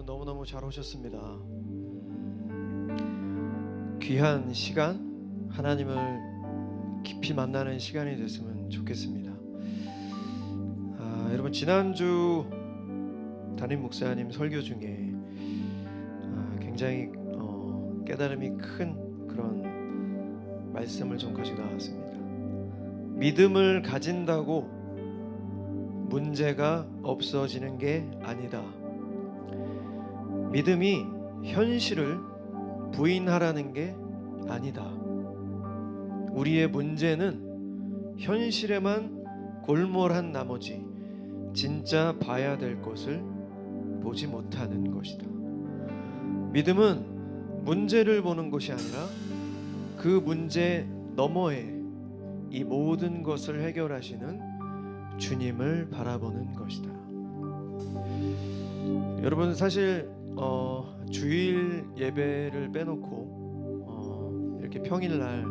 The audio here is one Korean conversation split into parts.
여러분 너무너무 잘 오셨습니다. 귀한 시간, 하나님을 깊이 만나는 시간이 됐으면 좋겠습니다. 여러분 지난주 담임 목사님 설교 중에 굉장히 깨달음이 큰 그런 말씀을 좀 가지고 나왔습니다. 믿음을 가진다고 문제가 없어지는 게 아니다. 믿음이 현실을 부인하라는 게 아니다. 우리의 문제는 현실에만 골몰한 나머지 진짜 봐야 될 것을 보지 못하는 것이다. 믿음은 문제를 보는 것이 아니라 그 문제 너머에 이 모든 것을 해결하시는 주님을 바라보는 것이다. 여러분 사실 주일 예배를 빼놓고 이렇게 평일날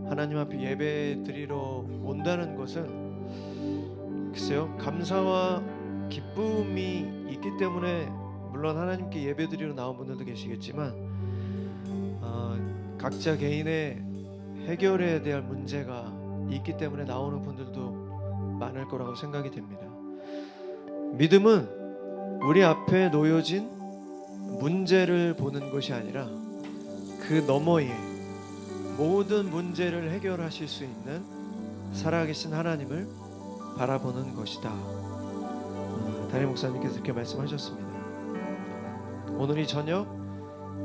하나님 앞에 예배 드리러 온다는 것은 글쎄요, 감사와 기쁨이 있기 때문에 물론 하나님께 예배 드리러 나온 분들도 계시겠지만 각자 개인의 해결해야 될 문제가 있기 때문에 나오는 분들도 많을 거라고 생각이 됩니다. 믿음은 우리 앞에 놓여진 문제를 보는 것이 아니라 그 너머에 모든 문제를 해결하실 수 있는 살아계신 하나님을 바라보는 것이다. 담임 목사님께서 이렇게 말씀하셨습니다. 오늘 이 저녁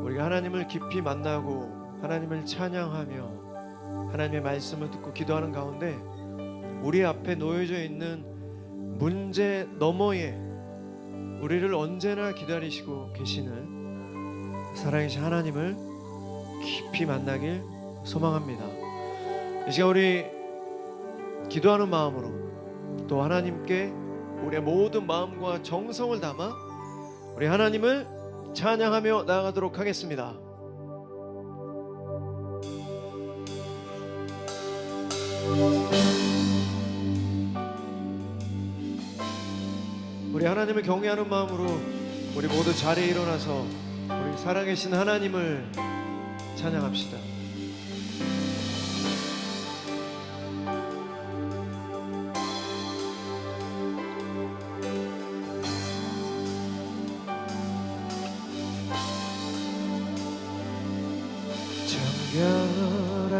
우리가 하나님을 깊이 만나고 하나님을 찬양하며 하나님의 말씀을 듣고 기도하는 가운데 우리 앞에 놓여져 있는 문제 너머에 우리를 언제나 기다리시고 계시는 살아계신 하나님을 깊이 만나길 소망합니다. 이 시간 우리 기도하는 마음으로 또 하나님께 우리의 모든 마음과 정성을 담아 우리 하나님을 찬양하며 나아가도록 하겠습니다. 우리 하나님을 경외하는 마음으로 우리 모두 자리에 일어나서 우리 살아계신 하나님을 찬양합시다. 정결한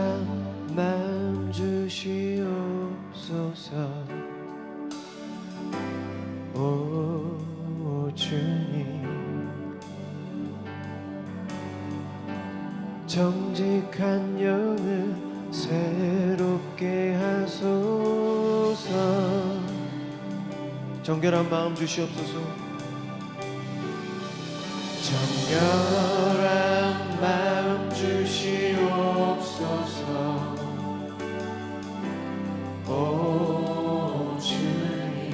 마음 주시옵소서. 오 주님, 정직한 영을 새롭게 하소서. 정결한 마음 주시옵소서. 정결한 마음 주시옵소서. 오 주님,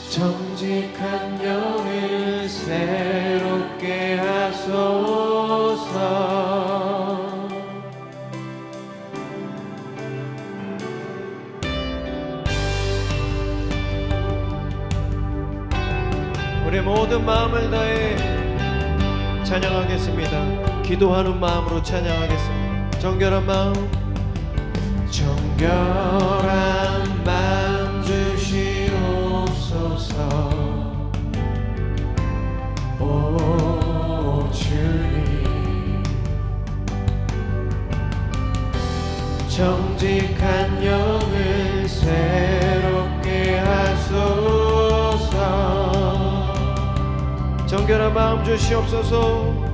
정직한 영을 새롭게 하소서. 우리 모든 마음을 다해 찬양하겠습니다. 기도하는 마음으로 찬양하겠습니다. 정결한 마음, 정결한 마음 주시옵소서. 오 주님, 정직한 영을 새롭게 하소서. 정결한 마음 주시옵소서.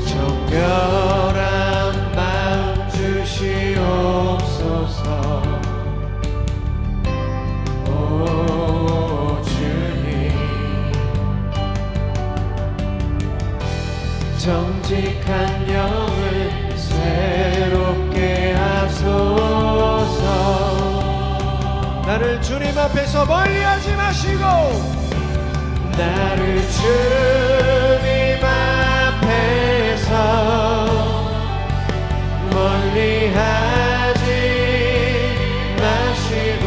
정결한 마음 주시옵소서. 오 주님, 정직한 영을 새롭게 하소서. 나를 주님 앞에서 멀리하지 마시고 나를 주님 앞에서 멀리하지 마시고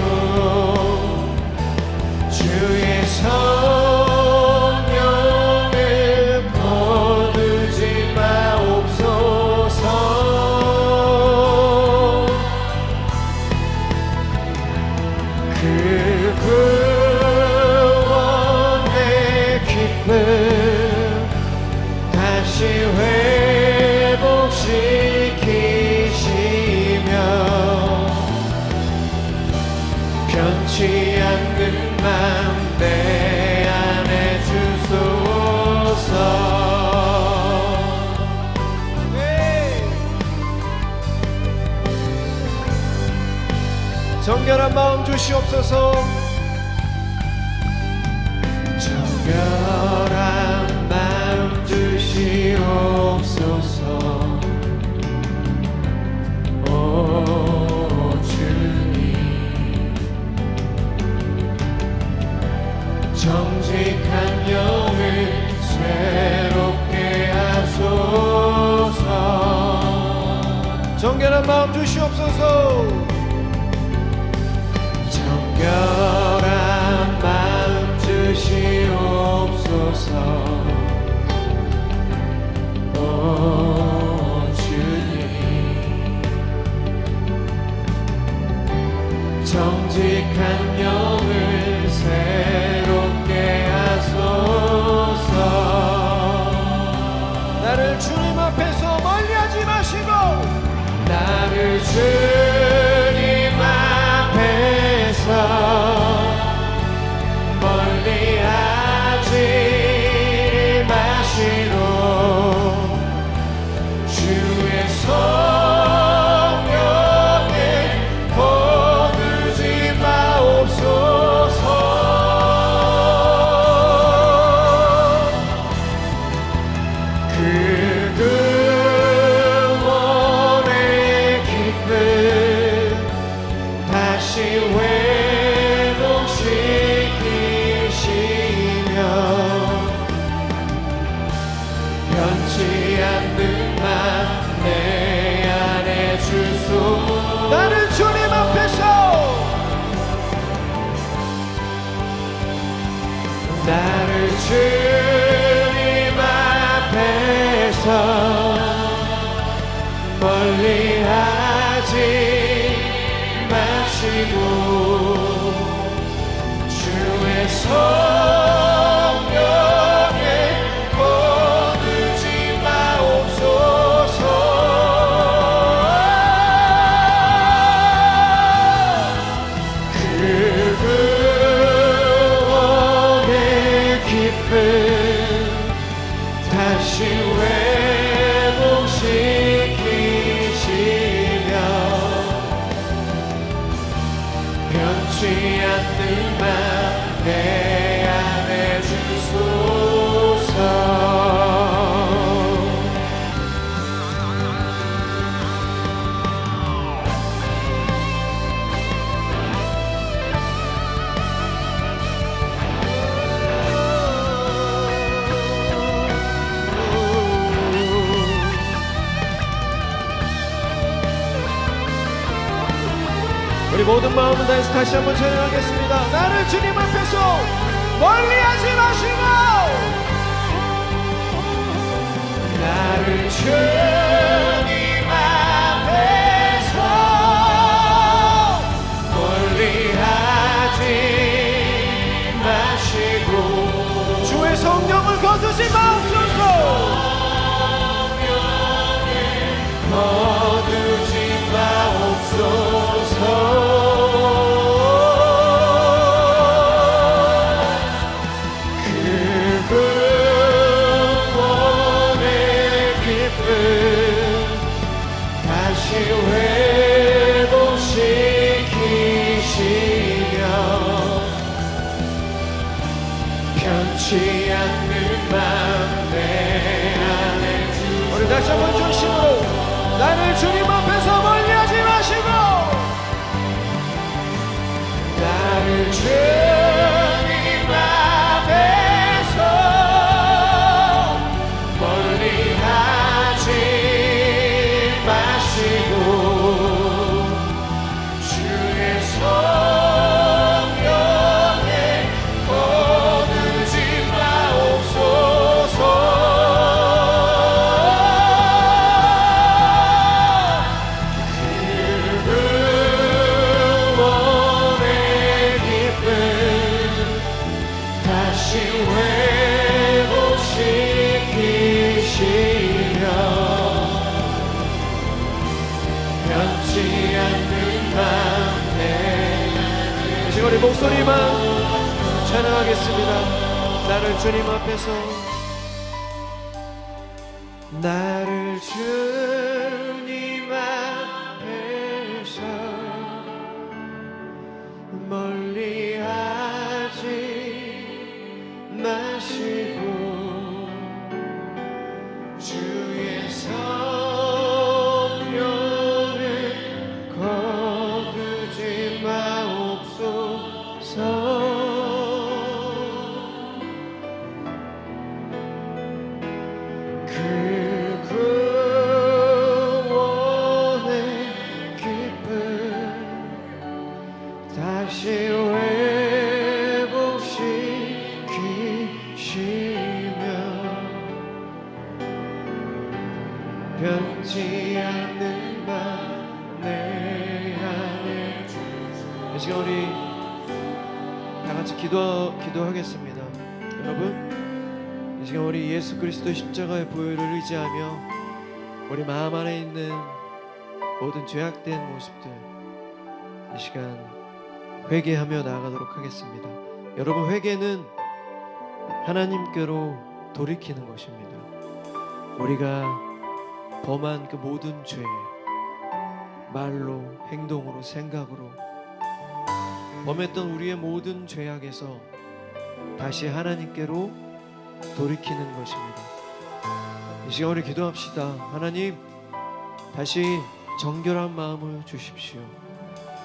맘 내 안에 주소서. 정결한 마음 주시옵소서. 정결한 마음 주시옵소서. 오 주님, 정직한 영을 새롭게 하소서. 정결한 마음 주시옵소서. 정결한 마음 주시옵소서. 오 주님, 정직한 영을 새롭게 하소서. 나를 주님 앞에서 멀리하지 마시고, 나를 주님 앞에서 멀리하지 마시고, 주의 성령에 거두지 마옵소서. 그 구원의 기쁨 다시 회복시키시며 변치 않는 맘 내 안에 주소. 나는 주님 앞에서, 나를 주님 앞에서 멀리하지 마시고, 주의 성령에 거두지 마옵소서. 그 구원의 기쁨 다시 회복시키시며 변치 않는 맘 내 안에 주소서. 우리 모든 마음을 다해서 다시 한번 찬양하겠습니다. 나를 주님 앞에서 멀리하지 마시고, 나를 주님 앞에서 멀리하지 마시고, 주의 성령을 거두지 마옵소서. 거두지 마옵소서. 회복시키시며 변치 않는 맘 내 안에 주소서. 우리 다시 한번 중심으로, 나를 주님 앞에서 멀리하지 마시고, 나를 주님 앞에서 멀리하지 마시고, 성령에 거두지 마옵소서. 그 구원의 기쁨 다시 회복시키시며 변치 않는 맘 내. 우리 목소리만 찬양하겠습니다. 나를 주님 앞에서, 나를 주님 앞에서 멀리하지 마시고 주의 성령을 거두지 마옵소서. 다시 회복시키시며 변치 않는 바 내 안에 주소서. 이 시간 우리 다같이 기도하겠습니다. 여러분, 이 시간 우리 예수 그리스도 십자가의 보혈을 의지하며 우리 마음 안에 있는 모든 죄악된 모습들 이 시간 회개하며 나아가도록 하겠습니다. 여러분, 회개는 하나님께로 돌이키는 것입니다. 우리가 범한 그 모든 죄, 말로, 행동으로, 생각으로 범했던 우리의 모든 죄악에서 다시 하나님께로 돌이키는 것입니다. 이 시간 우리 기도합시다. 하나님, 다시 정결한 마음을 주십시오.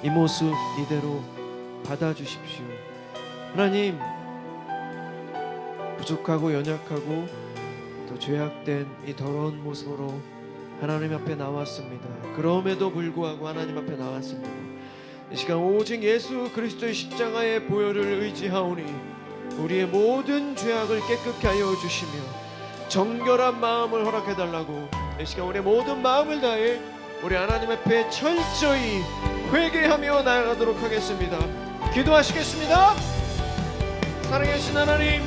이 모습 이대로 받아주십시오. 하나님, 부족하고 연약하고 또 죄악된 이 더러운 모습으로 하나님 앞에 나왔습니다. 그럼에도 불구하고 하나님 앞에 나왔습니다. 이 시간 오직 예수 그리스도의 십자가의 보혈을 의지하오니 우리의 모든 죄악을 깨끗게 하여 주시며 정결한 마음을 허락해달라고 이 시간 우리의 모든 마음을 다해 우리 하나님 앞에 철저히 회개하며 나아가도록 하겠습니다. 기도하시겠습니다. 사랑하신 하나님,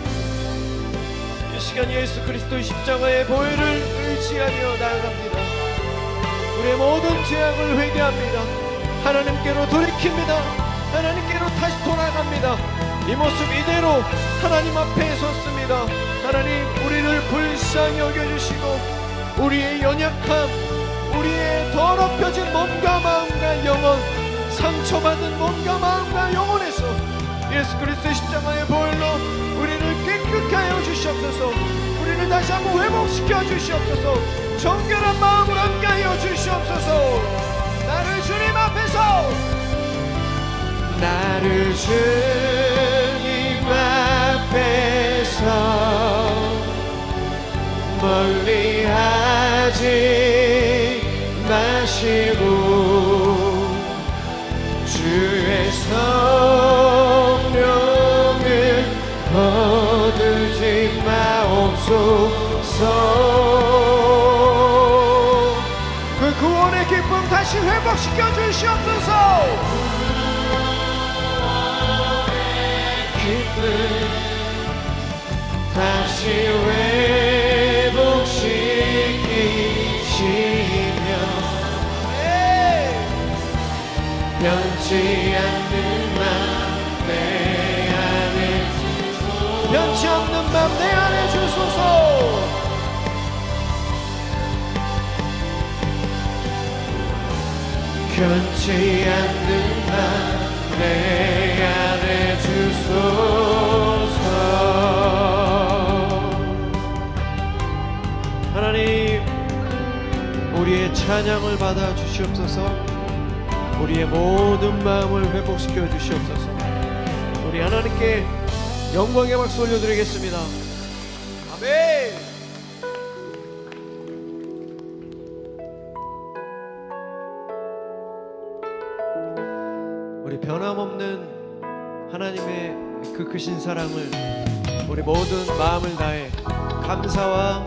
이 시간 예수 그리스도의 십자가의 보혈을 의지하며 나아갑니다. 우리의 모든 죄악을 회개합니다. 하나님께로 돌이킵니다. 하나님께로 다시 돌아갑니다. 이 모습 이대로 하나님 앞에 섰습니다. 하나님, 우리를 불쌍히 여겨주시고 우리의 연약함, 우리의 더럽혀진 몸과 마음과 영혼, 상처받은 몸과 마음과 영혼에서 예수 그리스도의 십자가의 보혈로 우리를 깨끗게 하여 주시옵소서. 우리를 다시 한번 회복시켜 주시옵소서. 정결한 마음으로 함께 하여 주시옵소서. 나를 주님 앞에서, 나를 주님 앞에서 멀리하지 마시고 주의 성령을 거두지 마옵소서. 그 구원의 기쁨 다시 회복시켜 주시옵소서. 기쁨 다시 회복시키시며 변치 않는 맘 내 안에 주소서. 변치 않는 맘 내 안에 주소서. 변치 않는 맘 내 안에 주소서. 하나님, 우리의 찬양을 받아 주시옵소서. 우리의 모든 마음을 회복시켜 주시옵소서. 우리 하나님께 영광의 박수 올려드리겠습니다. 아멘. 우리 변함없는 하나님의 그 크신 사랑을 우리 모든 마음을 다해 감사와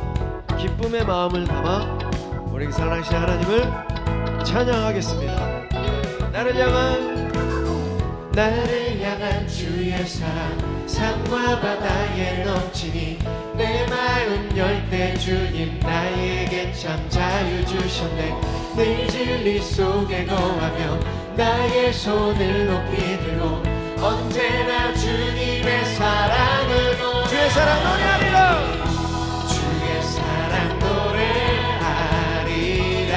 기쁨의 마음을 담아 우리 사랑하신 하나님을 찬양하겠습니다. 나를 향한 주의 사랑 산과 바다에 넘치니 내 마음 열 때 주님 나에게 참 자유 주셨네. 늘 진리 속에 거하며 나의 손을 높이 들고 언제나 주님의 사랑을 노래 주의 사랑 노래하리라 주의 사랑 노래하리라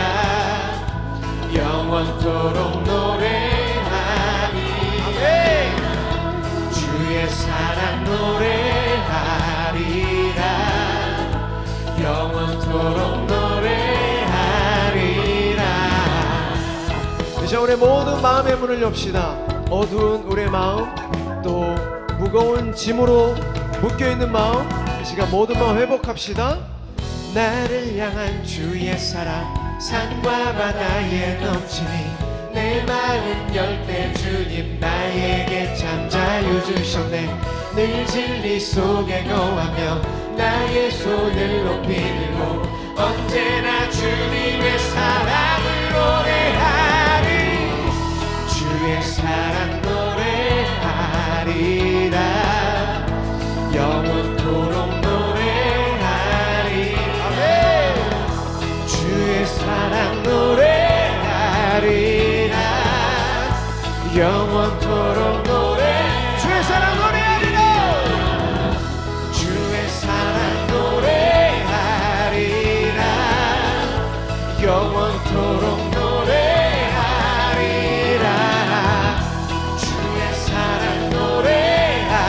영원토록 노래하리 아멘 주의 사랑 노래하리라 영원토록 노래하리라 이제 우리 모든 마음의 문을 엽시다 어두운 우리의 마음 또 무거운 짐으로 묶여있는 마음 이 시간 모든 마음 회복합시다 나를 향한 주의 사랑 산과 바다에 넘치니 내 마음 열 때 주님 나에게 참 자유 주셨네 늘 진리 속에 거하며 나의 손을 높이 들고 언제나 주님의 사랑을 노래하리 주의 사랑 노래하리라 영원토록 노래하리 아멘 주의 사랑 노래하리라 영원토록 노래 주의 사랑 노래하리라 주의 사랑 노래하리라 영원토록 노래하리라 주의 사랑 노래하리라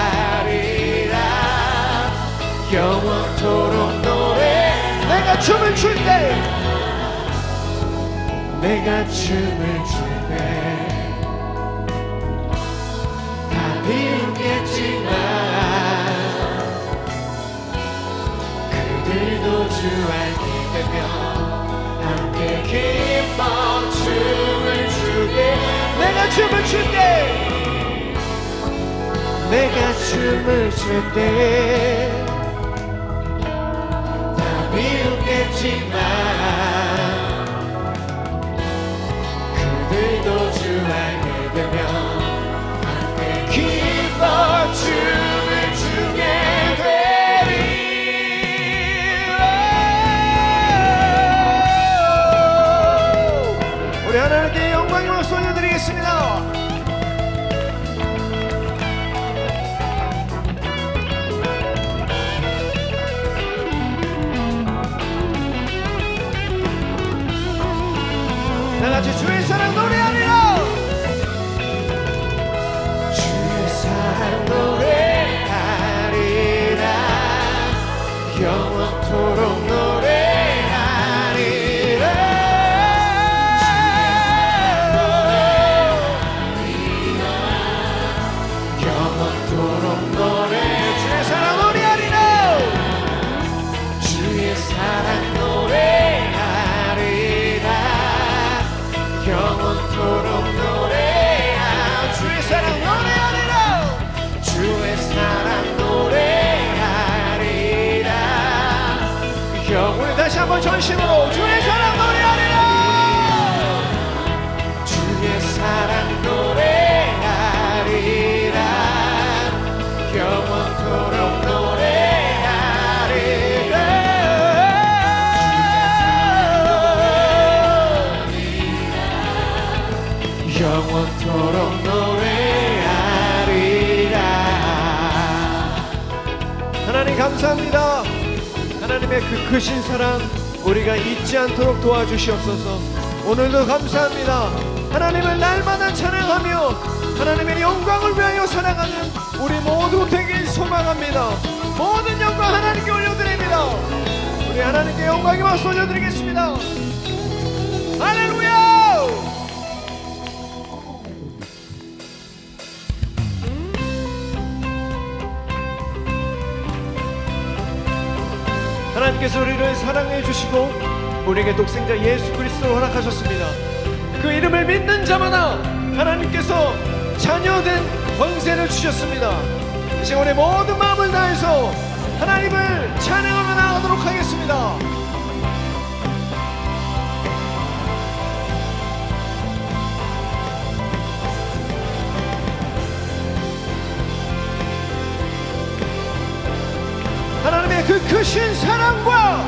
영원토록 노래 내가 춤을 출 때 내가 춤을 출 때 다 비웃겠지만 그들도 주 알게 되면 함께 기뻐 춤을 추게 내가 춤을 출 때 내가 춤을 출 때 다 비웃겠지만 그들도 주 알게 되면 함께 기뻐 춤을 추게 되리 우리 하나님께 영광의 박수 올려드리겠습니다 다같이 주의 사랑 노래하리라 주의 사랑 노래하리라 영원토록 노래하리라 영원토록 노래 주의 사랑 노래하리라 주의 사랑 노래하리라 영원토록 노래하 주의 사랑 노래하리라 주의 사랑 노래하리라 우리 다시 한번 전심으로 주의 사랑 노래하리라 주의 사랑 노래하리라 영원토록 노래하리라 영원토록 노래하리라 하나님 감사합니다 하나님의 그 크신 사랑 우리가 잊지 않도록 도와주시옵소서 오늘도 감사합니다 하나님을 날마다 찬양하며 하나님의 영광을 위하여 살아가는 우리 모두 되길 소망합니다 모든 영광 하나님께 올려드립니다 우리 하나님께 영광의 박수 올려드리겠습니다 할렐루야 하나님께서 우리를 사랑해 주시고 우리에게 독생자 예수 그리스도를 허락하셨습니다. 그 이름을 믿는 자마다 하나님께서 자녀된 권세를 주셨습니다. 이제 우리 모든 마음을 다해서 하나님을 찬양하며 나아가도록 하겠습니다. 하나님의 그 크신 사랑과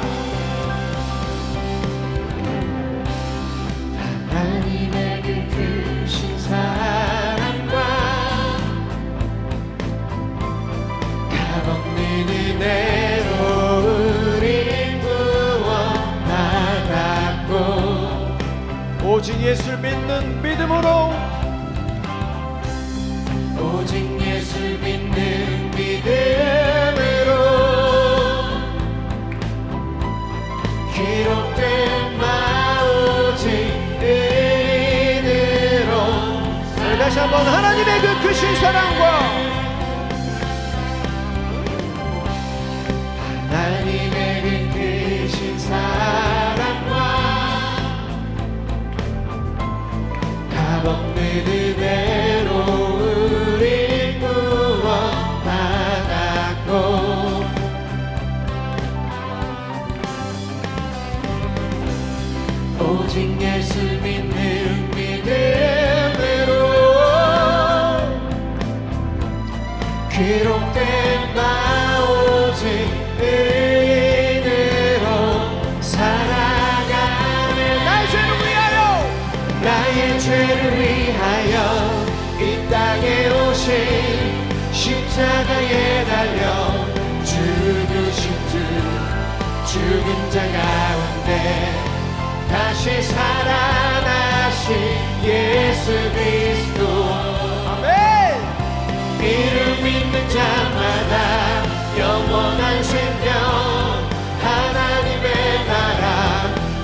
하나님의 그 크신 사랑과 오직 예수를 믿는 믿음으로 오직 예수를 믿는 믿음으로 기록된 바 오직 의인으로. 다시 한번 하나님의 그 크신 사랑과 하나님의 그 크신 사랑과 값없는 은혜로 우리 구원받았고 오직 예수를 믿는 믿음으로 기록된 바 오직 의인으로 살아가네. 나의 죄를 위하여 나의 죄를 위하여 이 땅에 오신 십자가에 달려 죽으신 주 죽은 자 가운데 다시 살아나신 예수 그리스도. 아멘. 이를 믿는 자마다 영원한 생명 하나님의 나라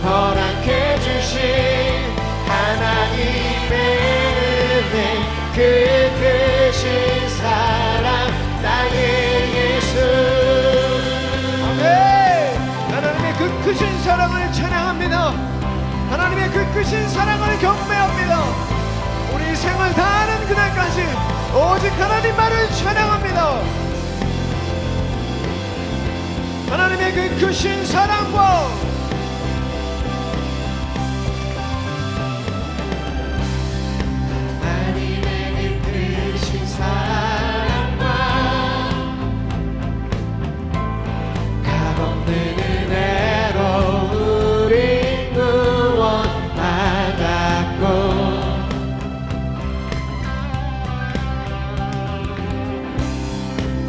허락해 주신 하나님의 은혜 그 크신 사랑 나의 예수. 아멘. 하나님의 그 크신 사랑을 찬양합니다. 하나님의 그 크신 사랑을 경배합니다. 우리 생을 다하는 그날까지 오직 하나님만을 찬양합니다. 하나님의 그 크신 사랑과 하나님의 그 크신 사랑과 값없는 은혜로 우리 구원받았고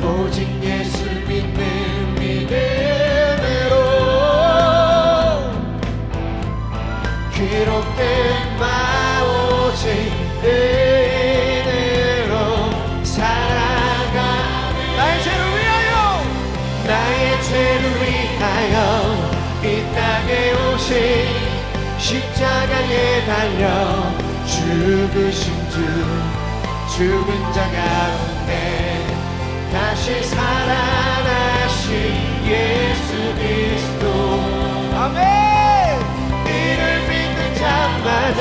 오직 예수를 믿는 믿음으로 기록된 바 오직 의인으로 살아가네. 나의 죄를 위하여 나의 죄를 위하여 이 땅에 오신 십자가에 달려 죽으신 주 죽은 자 가운데 다시 살아나신 예수 그리스도. 아멘. 이를 믿는 자마다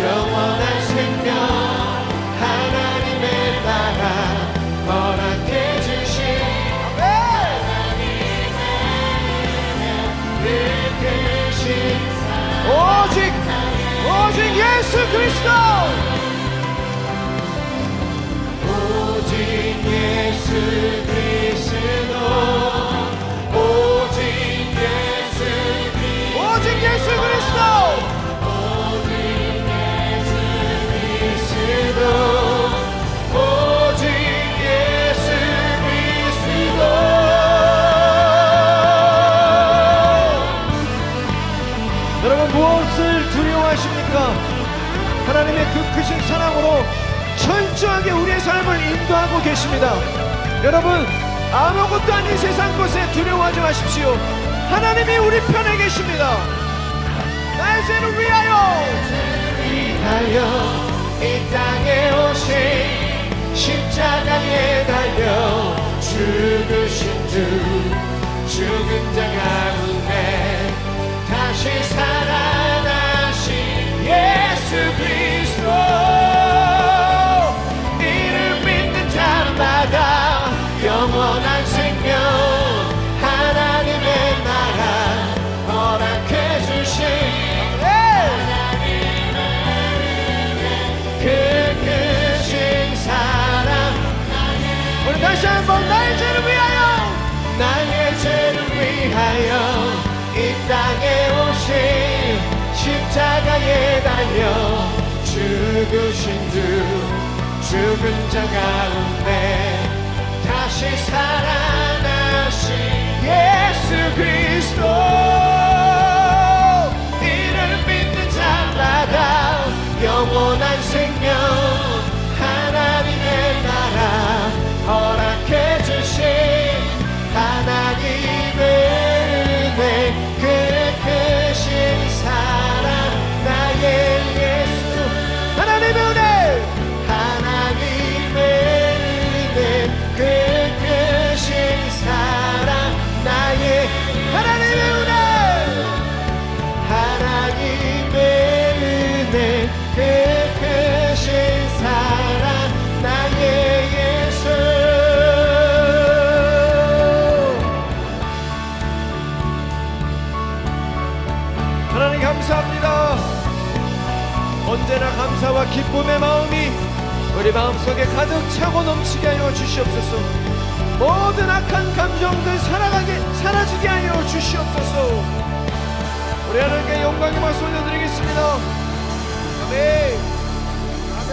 영원한 생명 하나님의 나라 허락해 주신 그 크신 오직 예수 그리스도. 오직 예수 그리스도. 오직 예수 그리스도. 오직 예수 그리스도. 오직 예수 그리스도. 오직 예수 그리스도. 여러분 무엇을 두려워하십니까? 하나님의 그 크신 사랑으로 철저하게 우리의 삶을 인도하고 계십니다. 여러분 아무것도 아닌 세상 것에 두려워하지 마십시오. 하나님이 우리 편에 계십니다. 나의 죄를 위하여 이 땅에 오신 십자가에 달려 죽으신 주 죽은 자 가운데 다시 살아나신 예수 그리스도. 이를 믿는 자마다 영원한 생명 하나님의 나라 허락해 주신 그 크신 사랑. 우리 다시 한번 나의 죄를 위하여 나의 죄를 위하여 이 땅에 오신 십자가에 달려 죽으신 주 죽은 자 가운데 다시 살아나신 예수 그리스도. 이를 믿는 자마다 영원한 생명 하나님의 나라 허락해 주신 하나님의 은혜 그 크신 사랑 나의 예수 하나님의 은혜 하나님의 은혜 그 크신 사랑 나의 하나님의 은혜 하나님의 은혜 그 크신 사랑 나의 예수 하나님 감사합니다. 언제나 감사와 기쁨의 마음이 우리 마음속에 가득 차고 넘치게 하여 주시옵소서. 모든 악한 감정들 사라지게 하여 주시옵소서. 우리 하나님께 영광의 박수 올려드리겠습니다. 아멘. 아멘.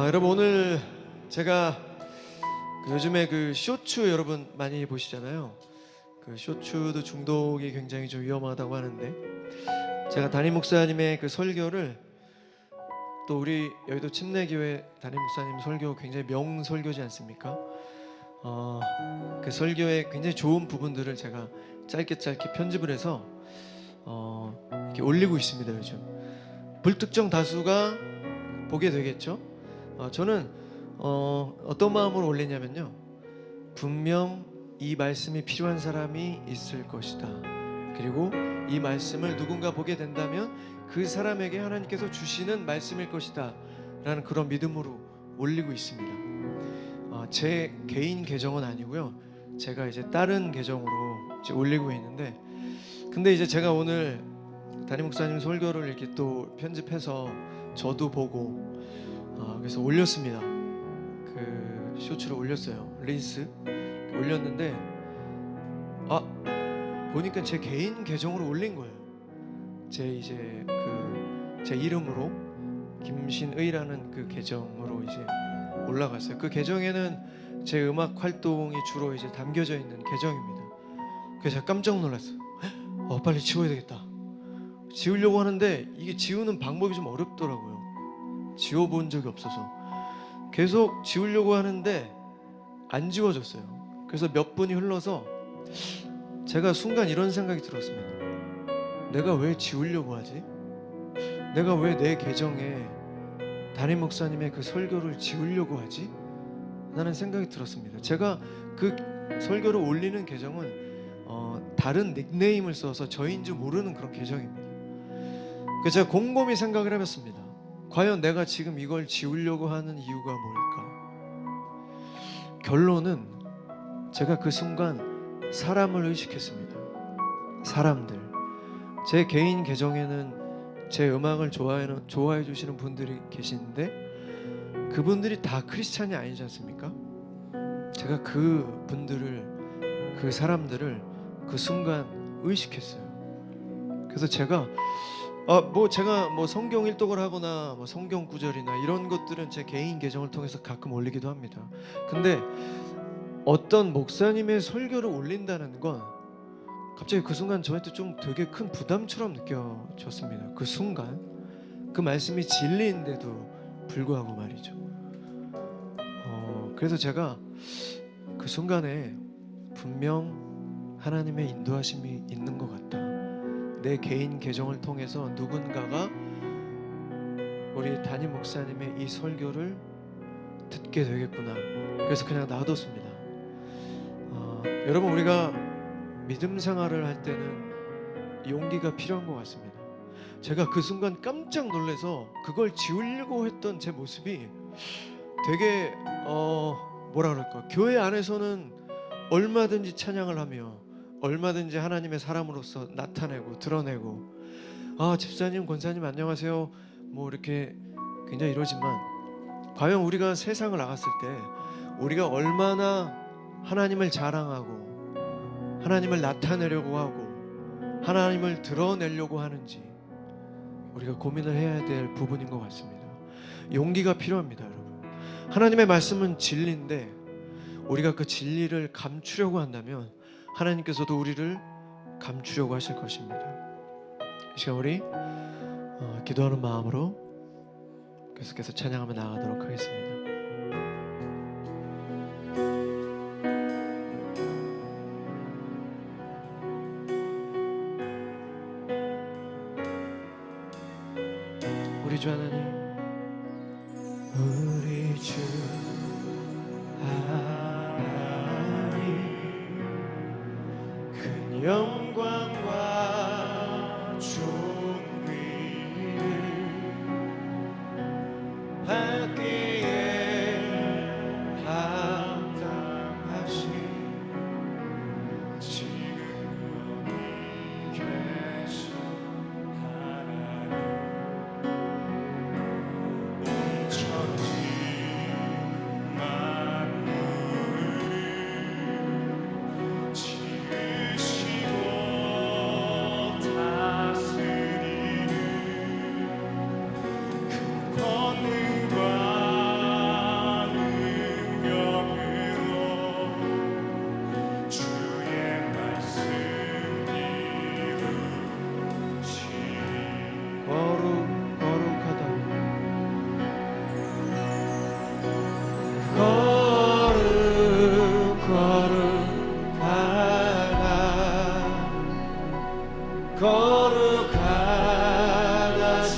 여러분 오늘 제가 요즘에 그 쇼츠 여러분 많이 보시잖아요. 그 쇼츠도 중독이 굉장히 좀 위험하다고 하는데 제가 담임 목사님의 그 설교를 또 우리 여의도 침례교회 담임 목사님 설교 굉장히 명설교지 않습니까? 그 설교의 굉장히 좋은 부분들을 제가 짧게 편집을 해서 이렇게 올리고 있습니다. 요즘 불특정 다수가 보게 되겠죠. 저는 어떤 마음으로 올리냐면요, 분명 이 말씀이 필요한 사람이 있을 것이다. 그리고 이 말씀을 누군가 보게 된다면 그 사람에게 하나님께서 주시는 말씀일 것이다 라는 그런 믿음으로 올리고 있습니다. 제 개인 계정은 아니고요, 제가 이제 다른 계정으로 이제 올리고 있는데, 근데 이제 제가 오늘 담임 목사님 설교를 이렇게 또 편집해서 저도 보고 그래서 올렸습니다. 그 쇼츠를 올렸어요. 릴스 올렸는데 보니까 제 개인 계정으로 올린 거예요. 제 이름으로 김신의라는 그 계정으로 이제 올라갔어요. 그 계정에는 제 음악 활동이 주로 이제 담겨져 있는 계정입니다. 그래서 제가 깜짝 놀랐어요. 빨리 지워야 되겠다. 지우려고 하는데 이게 지우는 방법이 좀 어렵더라고요. 지워본 적이 없어서 계속 지우려고 하는데 안 지워졌어요. 그래서 몇 분이 흘러서 제가 순간 이런 생각이 들었습니다. 내가 왜 지우려고 하지? 내가 왜 내 계정에 담임 목사님의 그 설교를 지우려고 하지? 라는 생각이 들었습니다. 제가 그 설교를 올리는 계정은 다른 닉네임을 써서 저인지 모르는 그런 계정입니다. 그래서 제가 곰곰이 생각을 해봤습니다. 과연 내가 지금 이걸 지우려고 하는 이유가 뭘까? 결론은 제가 그 순간 사람을 의식했습니다. 사람들. 제 개인 계정에는 제 음악을 좋아해 주시는 분들이 계시는데 그분들이 다 크리스찬이 아니지 않습니까? 제가 그 분들을, 그 사람들을 그 순간 의식했어요. 그래서 제가 제가 성경 일독을 하거나 성경 구절이나 이런 것들은 제 개인 계정을 통해서 가끔 올리기도 합니다. 근데 어떤 목사님의 설교를 올린다는 건 갑자기 그 순간 저한테 좀 되게 큰 부담처럼 느껴졌습니다. 그 순간 그 말씀이 진리인데도 불구하고 말이죠. 그래서 제가 그 순간에 분명 하나님의 인도하심이 있는 것 같다. 내 개인 계정을 통해서 누군가가 우리 담임 목사님의 이 설교를 듣게 되겠구나. 그래서 그냥 놔뒀습니다. 여러분, 우리가 믿음 생활을 할 때는 용기가 필요한 것 같습니다. 제가 그 순간 깜짝 놀라서 그걸 지우려고 했던 제 모습이 되게 뭐라 그럴까, 교회 안에서는 얼마든지 찬양을 하며 얼마든지 하나님의 사람으로서 나타내고 드러내고, 집사님, 권사님 안녕하세요 이렇게 굉장히 이러지만, 과연 우리가 세상을 나갔을 때 우리가 얼마나 하나님을 자랑하고 하나님을 나타내려고 하고 하나님을 드러내려고 하는지 우리가 고민을 해야 될 부분인 것 같습니다. 용기가 필요합니다, 여러분. 하나님의 말씀은 진리인데 우리가 그 진리를 감추려고 한다면 하나님께서도 우리를 감추려고 하실 것입니다. 이 시간 우리 기도하는 마음으로 계속해서 찬양하며 나아가도록 하겠습니다. 우리 주 하나님, 우리 주 하나님, 큰 영광과 존귀를 받기에 합당하신 지금 여기 계신 하나님, 천지 만물을 지으시고 다스리는 큰 권능과 능력으로 주의 말씀 이루시니 거룩하다. 거룩하다 주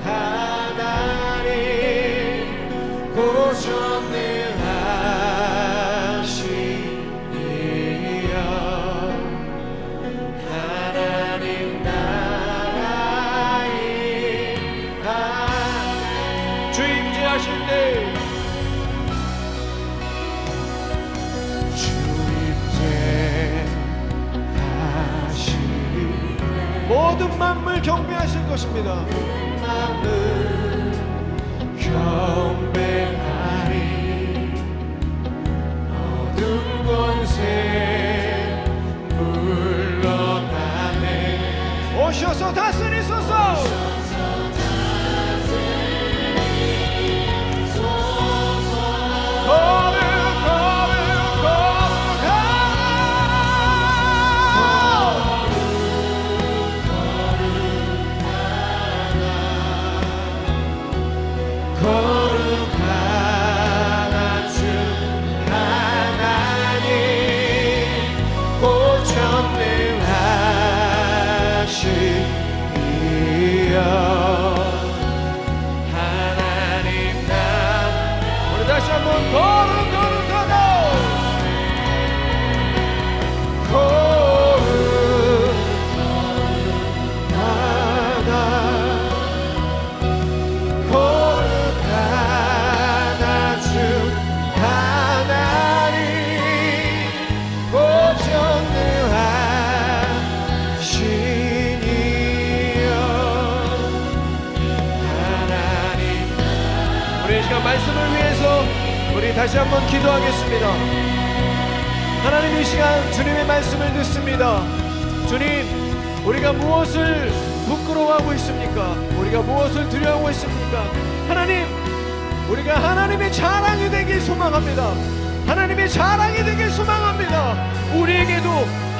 하나님, 고전능하시니여. 하나님 나라의 주 임재하실 때 모든 만물 경배하실 것입니다. 만물 경배하리. 모든 권세 물러가네. 오셔서 다스리소서. 거룩하다 주 하나님, 고전능하시니여. 하나님 나 우리 다시 한번 거룩하다. 말씀을 위해서 우리 다시 한번 기도하겠습니다. 하나님, 이 시간 주님의 말씀을 듣습니다. 주님, 우리가 무엇을 부끄러워하고 있습니까? 우리가 무엇을 두려워하고 있습니까? 하나님, 우리가 하나님의 자랑이 되길 소망합니다. 하나님의 자랑이 되길 소망합니다. 우리에게도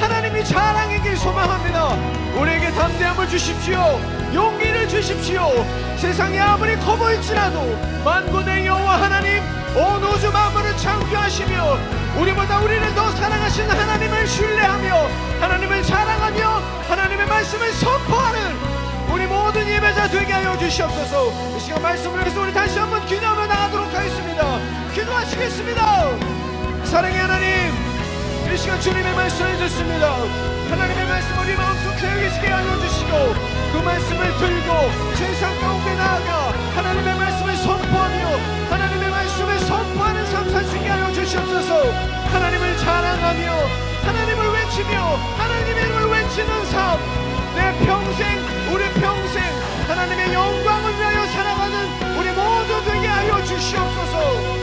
하나님이 자랑이길 소망합니다. 우리에게 담대함을 주십시오. 용기를 주십시오. 세상이 아무리 커 보일지라도 만군의 여호와 하나님, 온 우주 만물을 창조하시며 우리보다 우리를 더 사랑하신 하나님을 신뢰하며 하나님을 자랑하며 하나님의 말씀을 선포하는 우리 모든 예배자 되게 하여 주시옵소서. 이 시간 말씀을 위해서 우리 다시 한번 기도하며 나가도록 하겠습니다. 기도하시겠습니다. 사랑의 하나님, 이 시간 주님의 말씀을 듣습니다. 하나님의 말씀 우리 마음속 새기시게 알려주시고 그 말씀을 들고 세상 가운데 나아가 하나님의 말씀을 선포하며 하나님의 말씀을 선포하는 삶 사시게 하여 주시옵소서. 하나님을 자랑하며 하나님을 외치며 하나님의 이름을 외치는 삶, 내 평생 우리 평생 하나님의 영광을 위하여 살아가는 우리 모두 되게 하여 주시옵소서.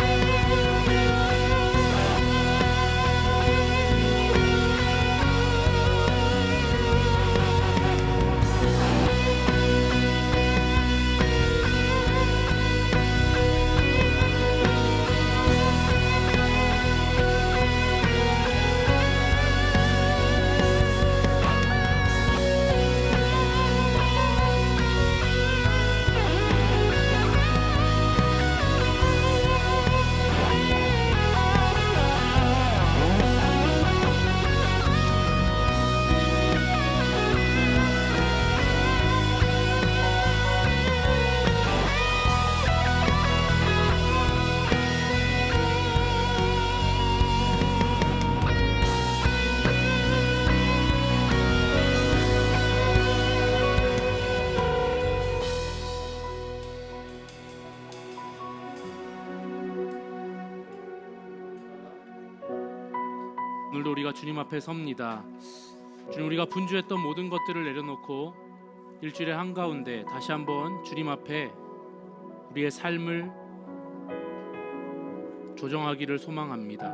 오늘도 우리가 주님 앞에 섭니다. 주님, 우리가 분주했던 모든 것들을 내려놓고 일주일의 한가운데 다시 한번 주님 앞에 우리의 삶을 조정하기를 소망합니다.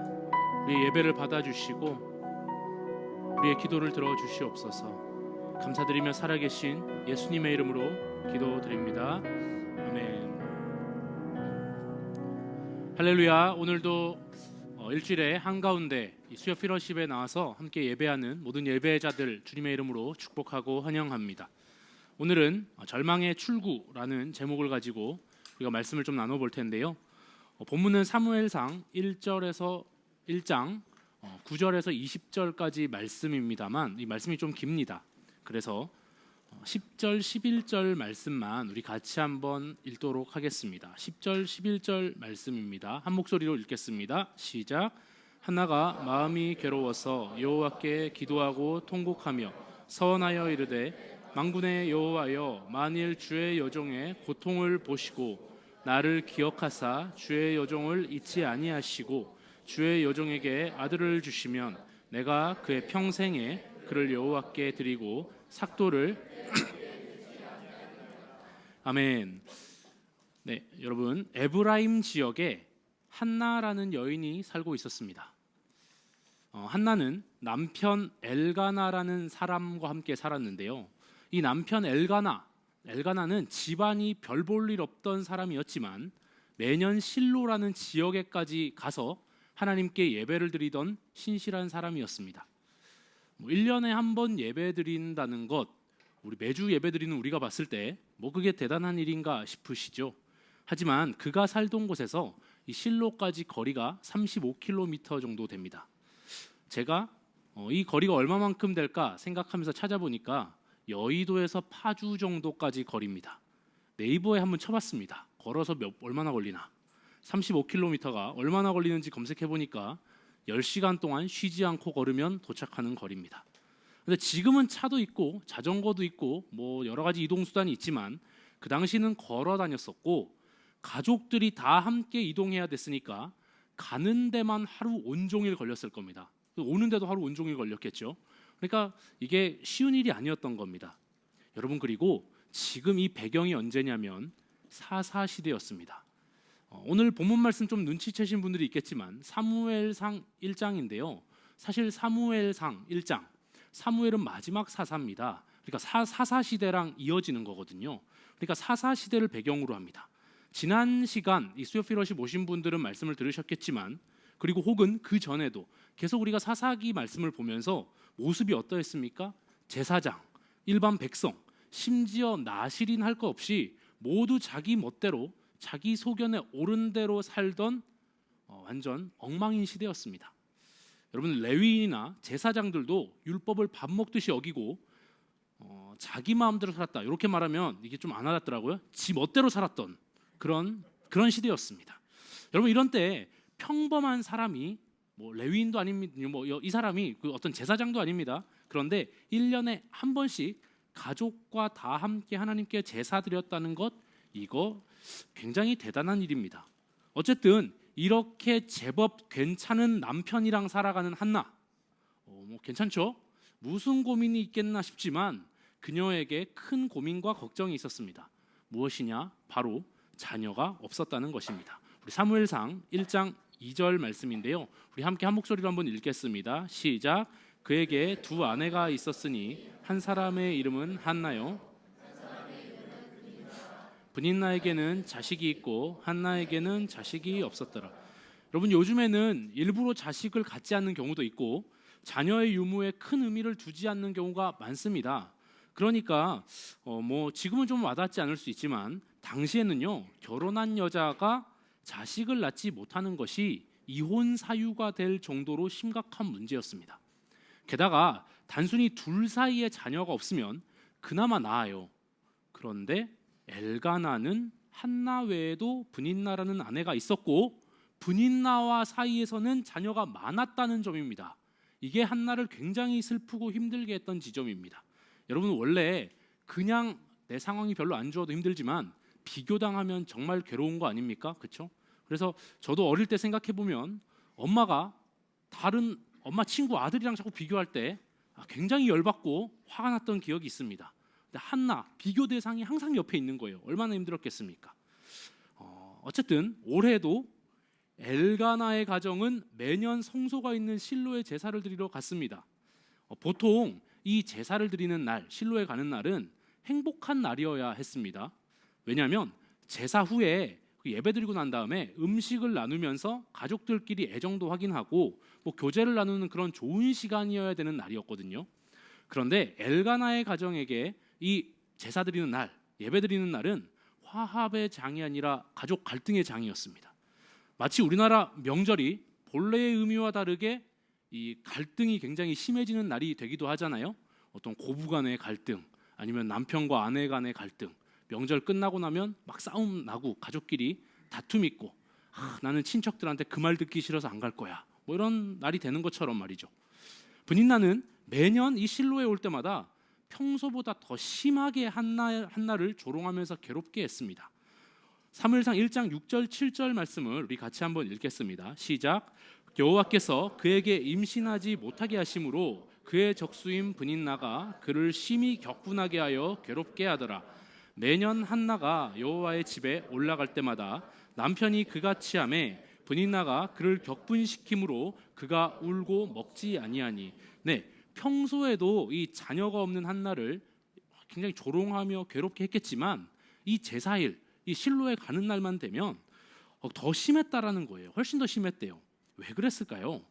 우리의 예배를 받아주시고 우리의 기도를 들어주시옵소서. 감사드리며 살아계신 예수님의 이름으로 기도드립니다. 아멘. 할렐루야. 오늘도 일주일의 한가운데 수요 피러십에 나와서 함께 예배하는 모든 예배자들 주님의 이름으로 축복하고 환영합니다. 오늘은 절망의 출구라는 제목을 가지고 우리가 말씀을 좀 나눠볼 텐데요. 본문은 사무엘상 1장 9절에서 20절까지 말씀입니다만 이 말씀이 좀 깁니다. 그래서 10절 11절 말씀만 우리 같이 한번 읽도록 하겠습니다. 10절 11절 말씀입니다. 한 목소리로 읽겠습니다. 시작. 한나가 마음이 괴로워서 여호와께 기도하고 통곡하며 서원하여 이르되 만군의 여호와여, 만일 주의 여종의 고통을 보시고 나를 기억하사 주의 여종을 잊지 아니하시고 주의 여종에게 아들을 주시면 내가 그의 평생에 그를 여호와께 드리고 삭도를 아멘. 네, 여러분, 에브라임 지역에 한나라는 여인이 살고 있었습니다. 한나는 남편 엘가나라는 사람과 함께 살았는데요. 이 남편 엘가나는 집안이 별 볼 일 없던 사람이었지만 매년 실로라는 지역에까지 가서 하나님께 예배를 드리던 신실한 사람이었습니다. 1년에 한 번 예배 드린다는 것, 우리 매주 예배 드리는 우리가 봤을 때 그게 대단한 일인가 싶으시죠? 하지만 그가 살던 곳에서 이 실로까지 거리가 35km 정도 됩니다. 제가 이 거리가 얼마만큼 될까 생각하면서 찾아보니까 여의도에서 파주 정도까지 거리입니다. 네이버에 한번 쳐봤습니다. 걸어서 얼마나 걸리나, 35km가 얼마나 걸리는지 검색해보니까 10시간 동안 쉬지 않고 걸으면 도착하는 거리입니다. 근데 지금은 차도 있고 자전거도 있고 여러 가지 이동수단이 있지만 그 당시는 걸어 다녔었고 가족들이 다 함께 이동해야 됐으니까 가는 데만 하루 온종일 걸렸을 겁니다. 오는 데도 하루 온종일 걸렸겠죠. 그러니까 이게 쉬운 일이 아니었던 겁니다. 여러분, 그리고 지금 이 배경이 언제냐면 사사 시대였습니다. 오늘 본문 말씀 좀 눈치채신 분들이 있겠지만 사무엘상 1장인데요. 사실 사무엘상 1장, 사무엘은 마지막 사사입니다. 그러니까 사사 시대랑 이어지는 거거든요. 그러니까 사사 시대를 배경으로 합니다. 지난 시간 이 수요 피러십 오신 분들은 말씀을 들으셨겠지만, 그리고 혹은 그 전에도 계속 우리가 사사기 말씀을 보면서 모습이 어떠했습니까? 제사장, 일반 백성, 심지어 나실인 할 거 없이 모두 자기 멋대로 자기 소견에 옳은 대로 살던 완전 엉망인 시대였습니다. 여러분, 레위인이나 제사장들도 율법을 밥 먹듯이 어기고 자기 마음대로 살았다, 이렇게 말하면 이게 좀 안 와닿더라고요. 지 멋대로 살았던 그런 시대였습니다. 여러분, 이런 때 평범한 사람이 레위인도 아닙니다. 이 사람이 그 어떤 제사장도 아닙니다. 그런데 1년에 한 번씩 가족과 다 함께 하나님께 제사 드렸다는 것, 이거 굉장히 대단한 일입니다. 어쨌든 이렇게 제법 괜찮은 남편이랑 살아가는 한나, 괜찮죠? 무슨 고민이 있겠나 싶지만 그녀에게 큰 고민과 걱정이 있었습니다. 무엇이냐? 바로 자녀가 없었다는 것입니다. 우리 사무엘상 1장 2절 말씀인데요. 우리 함께 한 목소리로 한번 읽겠습니다. 시작. 그에게 두 아내가 있었으니 한 사람의 이름은 한나요, 브닌나에게는 자식이 있고 한나에게는 자식이 없었더라. 여러분, 요즘에는 일부러 자식을 갖지 않는 경우도 있고 자녀의 유무에 큰 의미를 두지 않는 경우가 많습니다. 그러니까 지금은 좀 와닿지 않을 수 있지만 당시에는요, 결혼한 여자가 자식을 낳지 못하는 것이 이혼 사유가 될 정도로 심각한 문제였습니다. 게다가 단순히 둘 사이에 자녀가 없으면 그나마 나아요. 그런데 엘가나는 한나 외에도 브닌나라는 아내가 있었고 브닌나와 사이에서는 자녀가 많았다는 점입니다. 이게 한나를 굉장히 슬프고 힘들게 했던 지점입니다. 여러분, 원래 그냥 내 상황이 별로 안 좋아도 힘들지만 비교당하면 정말 괴로운 거 아닙니까? 그렇죠? 그래서 저도 어릴 때 생각해 보면 엄마가 다른 엄마 친구 아들이랑 자꾸 비교할 때 굉장히 열받고 화가 났던 기억이 있습니다. 근데 한나 비교 대상이 항상 옆에 있는 거예요. 얼마나 힘들었겠습니까? 어쨌든 올해도 엘가나의 가정은 매년 성소가 있는 실로에 제사를 드리러 갔습니다. 보통 이 제사를 드리는 날, 실로에 가는 날은 행복한 날이어야 했습니다. 왜냐하면 제사 후에 예배 드리고 난 다음에 음식을 나누면서 가족들끼리 애정도 확인하고 교제를 나누는 그런 좋은 시간이어야 되는 날이었거든요. 그런데 엘가나의 가정에게 이 제사 드리는 날, 예배 드리는 날은 화합의 장이 아니라 가족 갈등의 장이었습니다. 마치 우리나라 명절이 본래의 의미와 다르게 이 갈등이 굉장히 심해지는 날이 되기도 하잖아요. 어떤 고부간의 갈등, 아니면 남편과 아내 간의 갈등, 명절 끝나고 나면 막 싸움 나고 가족끼리 다툼 있고 나는 친척들한테 그 말 듣기 싫어서 안 갈 거야, 이런 날이 되는 것처럼 말이죠. 브닌나는 매년 이 실로에 올 때마다 평소보다 더 심하게 한나를 조롱하면서 괴롭게 했습니다. 사무엘상 1장 6절 7절 말씀을 우리 같이 한번 읽겠습니다. 시작. 여호와께서 그에게 임신하지 못하게 하심으로 그의 적수인 브닌나가 그를 심히 격분하게 하여 괴롭게 하더라. 매년 한나가 여호와의 집에 올라갈 때마다 남편이 그같이 하매 브닌나가 그를 격분시킴으로 그가 울고 먹지 아니하니. 네, 평소에도 이 자녀가 없는 한나를 굉장히 조롱하며 괴롭게 했겠지만 이 제사일, 이 실로에 가는 날만 되면 더 심했다라는 거예요. 훨씬 더 심했대요. 왜 그랬을까요?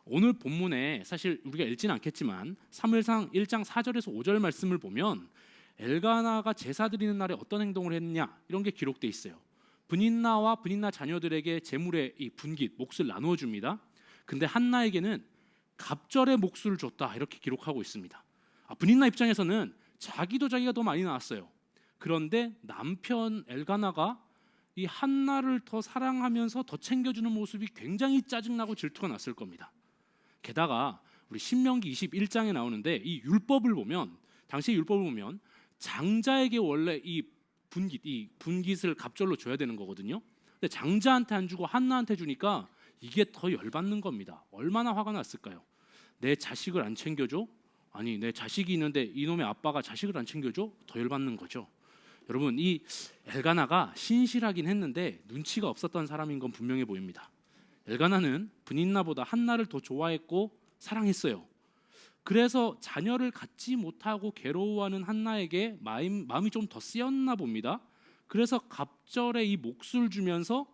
오늘 본문에 사실 우리가 읽지는 않겠지만 사무엘상 1장 4절에서 5절 말씀을 보면 엘가나가 제사 드리는 날에 어떤 행동을 했느냐 이런 게 기록돼 있어요. 브닌나와 브닌나 자녀들에게 제물의 이 분깃, 몫을 나누어 줍니다. 근데 한나에게는 갑절의 몫을 줬다 이렇게 기록하고 있습니다. 브닌나 입장에서는 자기가 더 많이 나왔어요. 그런데 남편 엘가나가 이 한나를 더 사랑하면서 더 챙겨주는 모습이 굉장히 짜증나고 질투가 났을 겁니다. 게다가 우리 신명기 21장에 나오는데 이 율법을 보면, 당시 율법을 보면 장자에게 원래 이 분깃을 갑절로 줘야 되는 거거든요. 근데 장자한테 안 주고 한나한테 주니까 이게 더 열받는 겁니다. 얼마나 화가 났을까요? 내 자식을 안 챙겨줘? 아니, 내 자식이 있는데 이놈의 아빠가 자식을 안 챙겨줘? 더 열받는 거죠. 여러분, 이 엘가나가 신실하긴 했는데 눈치가 없었던 사람인 건 분명해 보입니다. 엘가나는 브닌나보다 한나를 더 좋아했고 사랑했어요. 그래서 자녀를 갖지 못하고 괴로워하는 한나에게 마음이 좀 더 쓰였나 봅니다. 그래서 갑절에 이 몫을 주면서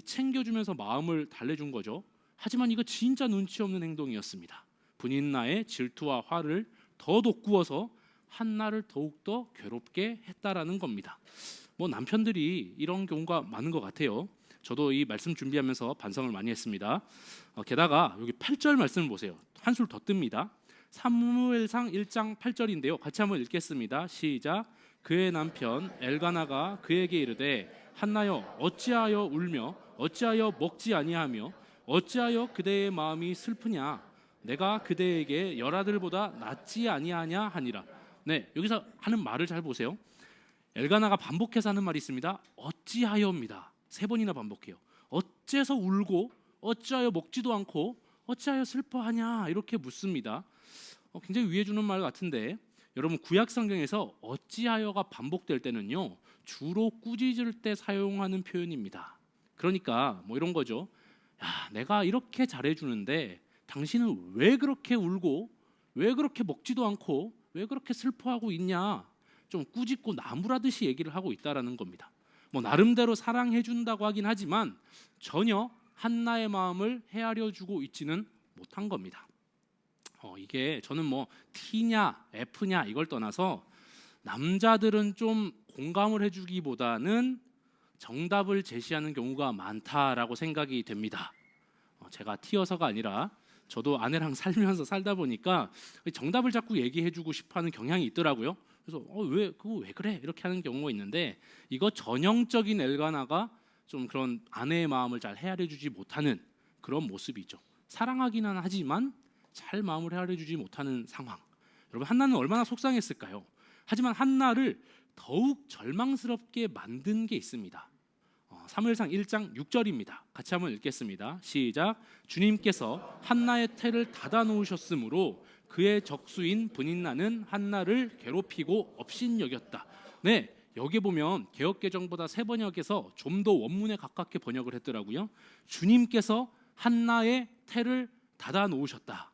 챙겨주면서 마음을 달래준 거죠. 하지만 이거 진짜 눈치 없는 행동이었습니다. 브닌나의 질투와 화를 더 돋구어서 한나를 더욱더 괴롭게 했다라는 겁니다. 남편들이 이런 경우가 많은 것 같아요. 저도 이 말씀 준비하면서 반성을 많이 했습니다. 게다가 여기 8절 말씀을 보세요. 한술 더 뜹니다. 사무엘상 1장 8절인데요. 같이 한번 읽겠습니다. 시작. 그의 남편 엘가나가 그에게 이르되 한나여 어찌하여 울며 어찌하여 먹지 아니하며 어찌하여 그대의 마음이 슬프냐, 내가 그대에게 열아들보다 낫지 아니하냐 하니라. 네, 여기서 하는 말을 잘 보세요. 엘가나가 반복해서 하는 말이 있습니다. 어찌하여입니다. 3번이나 반복해요. 어째서 울고 어찌하여 먹지도 않고 어찌하여 슬퍼하냐 이렇게 묻습니다. 굉장히 위해 주는 말 같은데, 여러분 구약 성경에서 어찌하여가 반복될 때는요 주로 꾸짖을 때 사용하는 표현입니다. 그러니까 이런 거죠. 야, 내가 이렇게 잘해주는데 당신은 왜 그렇게 울고 왜 그렇게 먹지도 않고 왜 그렇게 슬퍼하고 있냐, 좀 꾸짖고 나무라듯이 얘기를 하고 있다라는 겁니다. 나름대로 사랑해준다고 하긴 하지만 전혀 한나의 마음을 헤아려 주고 있지는 못한 겁니다. 이게 저는 T냐 F냐 이걸 떠나서 남자들은 좀 공감을 해주기보다는 정답을 제시하는 경우가 많다라고 생각이 됩니다. 제가 T여서가 아니라 저도 아내랑 살다 보니까 정답을 자꾸 얘기해주고 싶어하는 경향이 있더라고요. 그래서 그거 왜 그래 이렇게 하는 경우가 있는데, 이거 전형적인 엘가나가 좀 그런 아내의 마음을 잘 헤아려주지 못하는 그런 모습이죠. 사랑하기는 하지만 잘 마음을 헤아려주지 못하는 상황. 여러분, 한나는 얼마나 속상했을까요? 하지만 한나를 더욱 절망스럽게 만든 게 있습니다. 사무엘상 1장 6절입니다. 같이 한번 읽겠습니다. 시작. 주님께서 한나의 태를 닫아 놓으셨으므로 그의 적수인 브닌나는 한나를 괴롭히고 업신여겼다. 네, 여기 보면 개역개정보다 새 번역에서 좀 더 원문에 가깝게 번역을 했더라고요. 주님께서 한나의 태를 닫아 놓으셨다.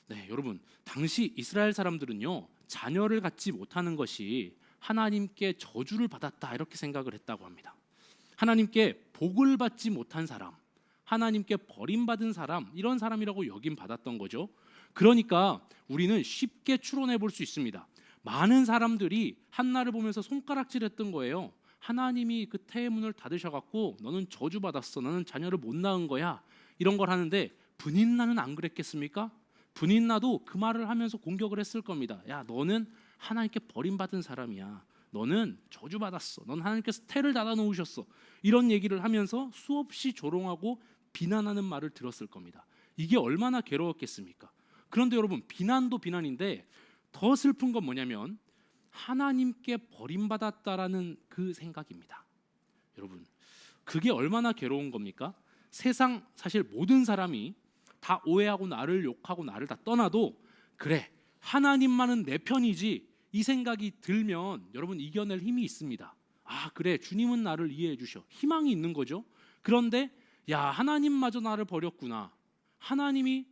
네, 여러분, 당시 이스라엘 사람들은요, 자녀를 갖지 못하는 것이 하나님께 저주를 받았다 이렇게 생각을 했다고 합니다. 하나님께 복을 받지 못한 사람, 하나님께 버림받은 사람, 이런 사람이라고 여김 받았던 거죠. 그러니까 우리는 쉽게 추론해 볼 수 있습니다. 많은 사람들이 한나를 보면서 손가락질했던 거예요. 하나님이 그 태의 문을 닫으셔갖고 너는 저주받았어, 너는 자녀를 못 낳은 거야, 이런 걸 하는데 브닌나는 안 그랬겠습니까? 브닌나도 그 말을 하면서 공격을 했을 겁니다. 야, 너는 하나님께 버림받은 사람이야, 너는 저주받았어, 넌 하나님께서 태를 닫아 놓으셨어, 이런 얘기를 하면서 수없이 조롱하고 비난하는 말을 들었을 겁니다. 이게 얼마나 괴로웠겠습니까? 그런데 여러분, 비난도 비난인데 더 슬픈 건 뭐냐면 하나님께 버림받았다라는 그 생각입니다. 여러분, 그게 얼마나 괴로운 겁니까? 세상 사실 모든 사람이 다 오해하고 나를 욕하고 나를 다 떠나도 그래, 하나님만은 내 편이지, 이 생각이 들면 여러분 이겨낼 힘이 있습니다. 아, 그래, 주님은 나를 이해해 주셔, 희망이 있는 거죠. 그런데 야, 하나님마저 나를 버렸구나, 하나님이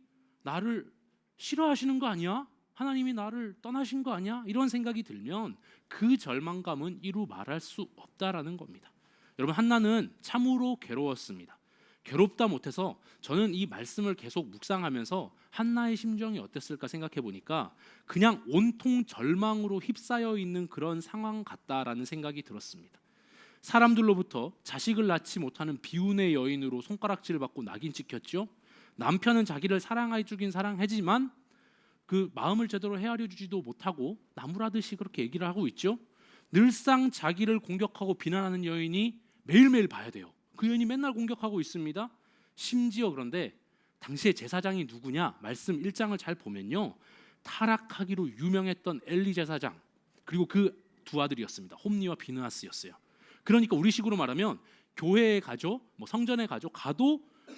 나를 싫어하시는 거 아니야? 하나님이 나를 떠나신 거 아니야? 이런 생각이 들면 그 절망감은 이루 말할 수 없다라는 겁니다. 여러분, 한나는 참으로 괴로웠습니다. 괴롭다 못해서 저는 이 말씀을 계속 묵상하면서 한나의 심정이 어땠을까 생각해 보니까 그냥 온통 절망으로 휩싸여 있는 그런 상황 같다라는 생각이 들었습니다. 사람들로부터 자식을 낳지 못하는 비운의 여인으로 손가락질 받고 낙인 찍혔죠. 남편은 자기를 사랑해 주긴 사랑하지만 그 마음을 제대로 헤아려 주지도 못하고 나무라듯이 그렇게 얘기를 하고 있죠. 늘상 자기를 공격하고 비난하는 여인이 매일매일 봐야 돼요. 그 여인이 맨날 공격하고 있습니다. 심지어 그런데 당시에 제사장이 누구냐? 말씀 1장을 잘 보면요, 타락하기로 유명했던 엘리 제사장, 그리고 그 두 아들이었습니다. 홈니와 비느하스였어요. 그러니까 우리식으로 말하면 교회에 가죠, 뭐 성전에 가도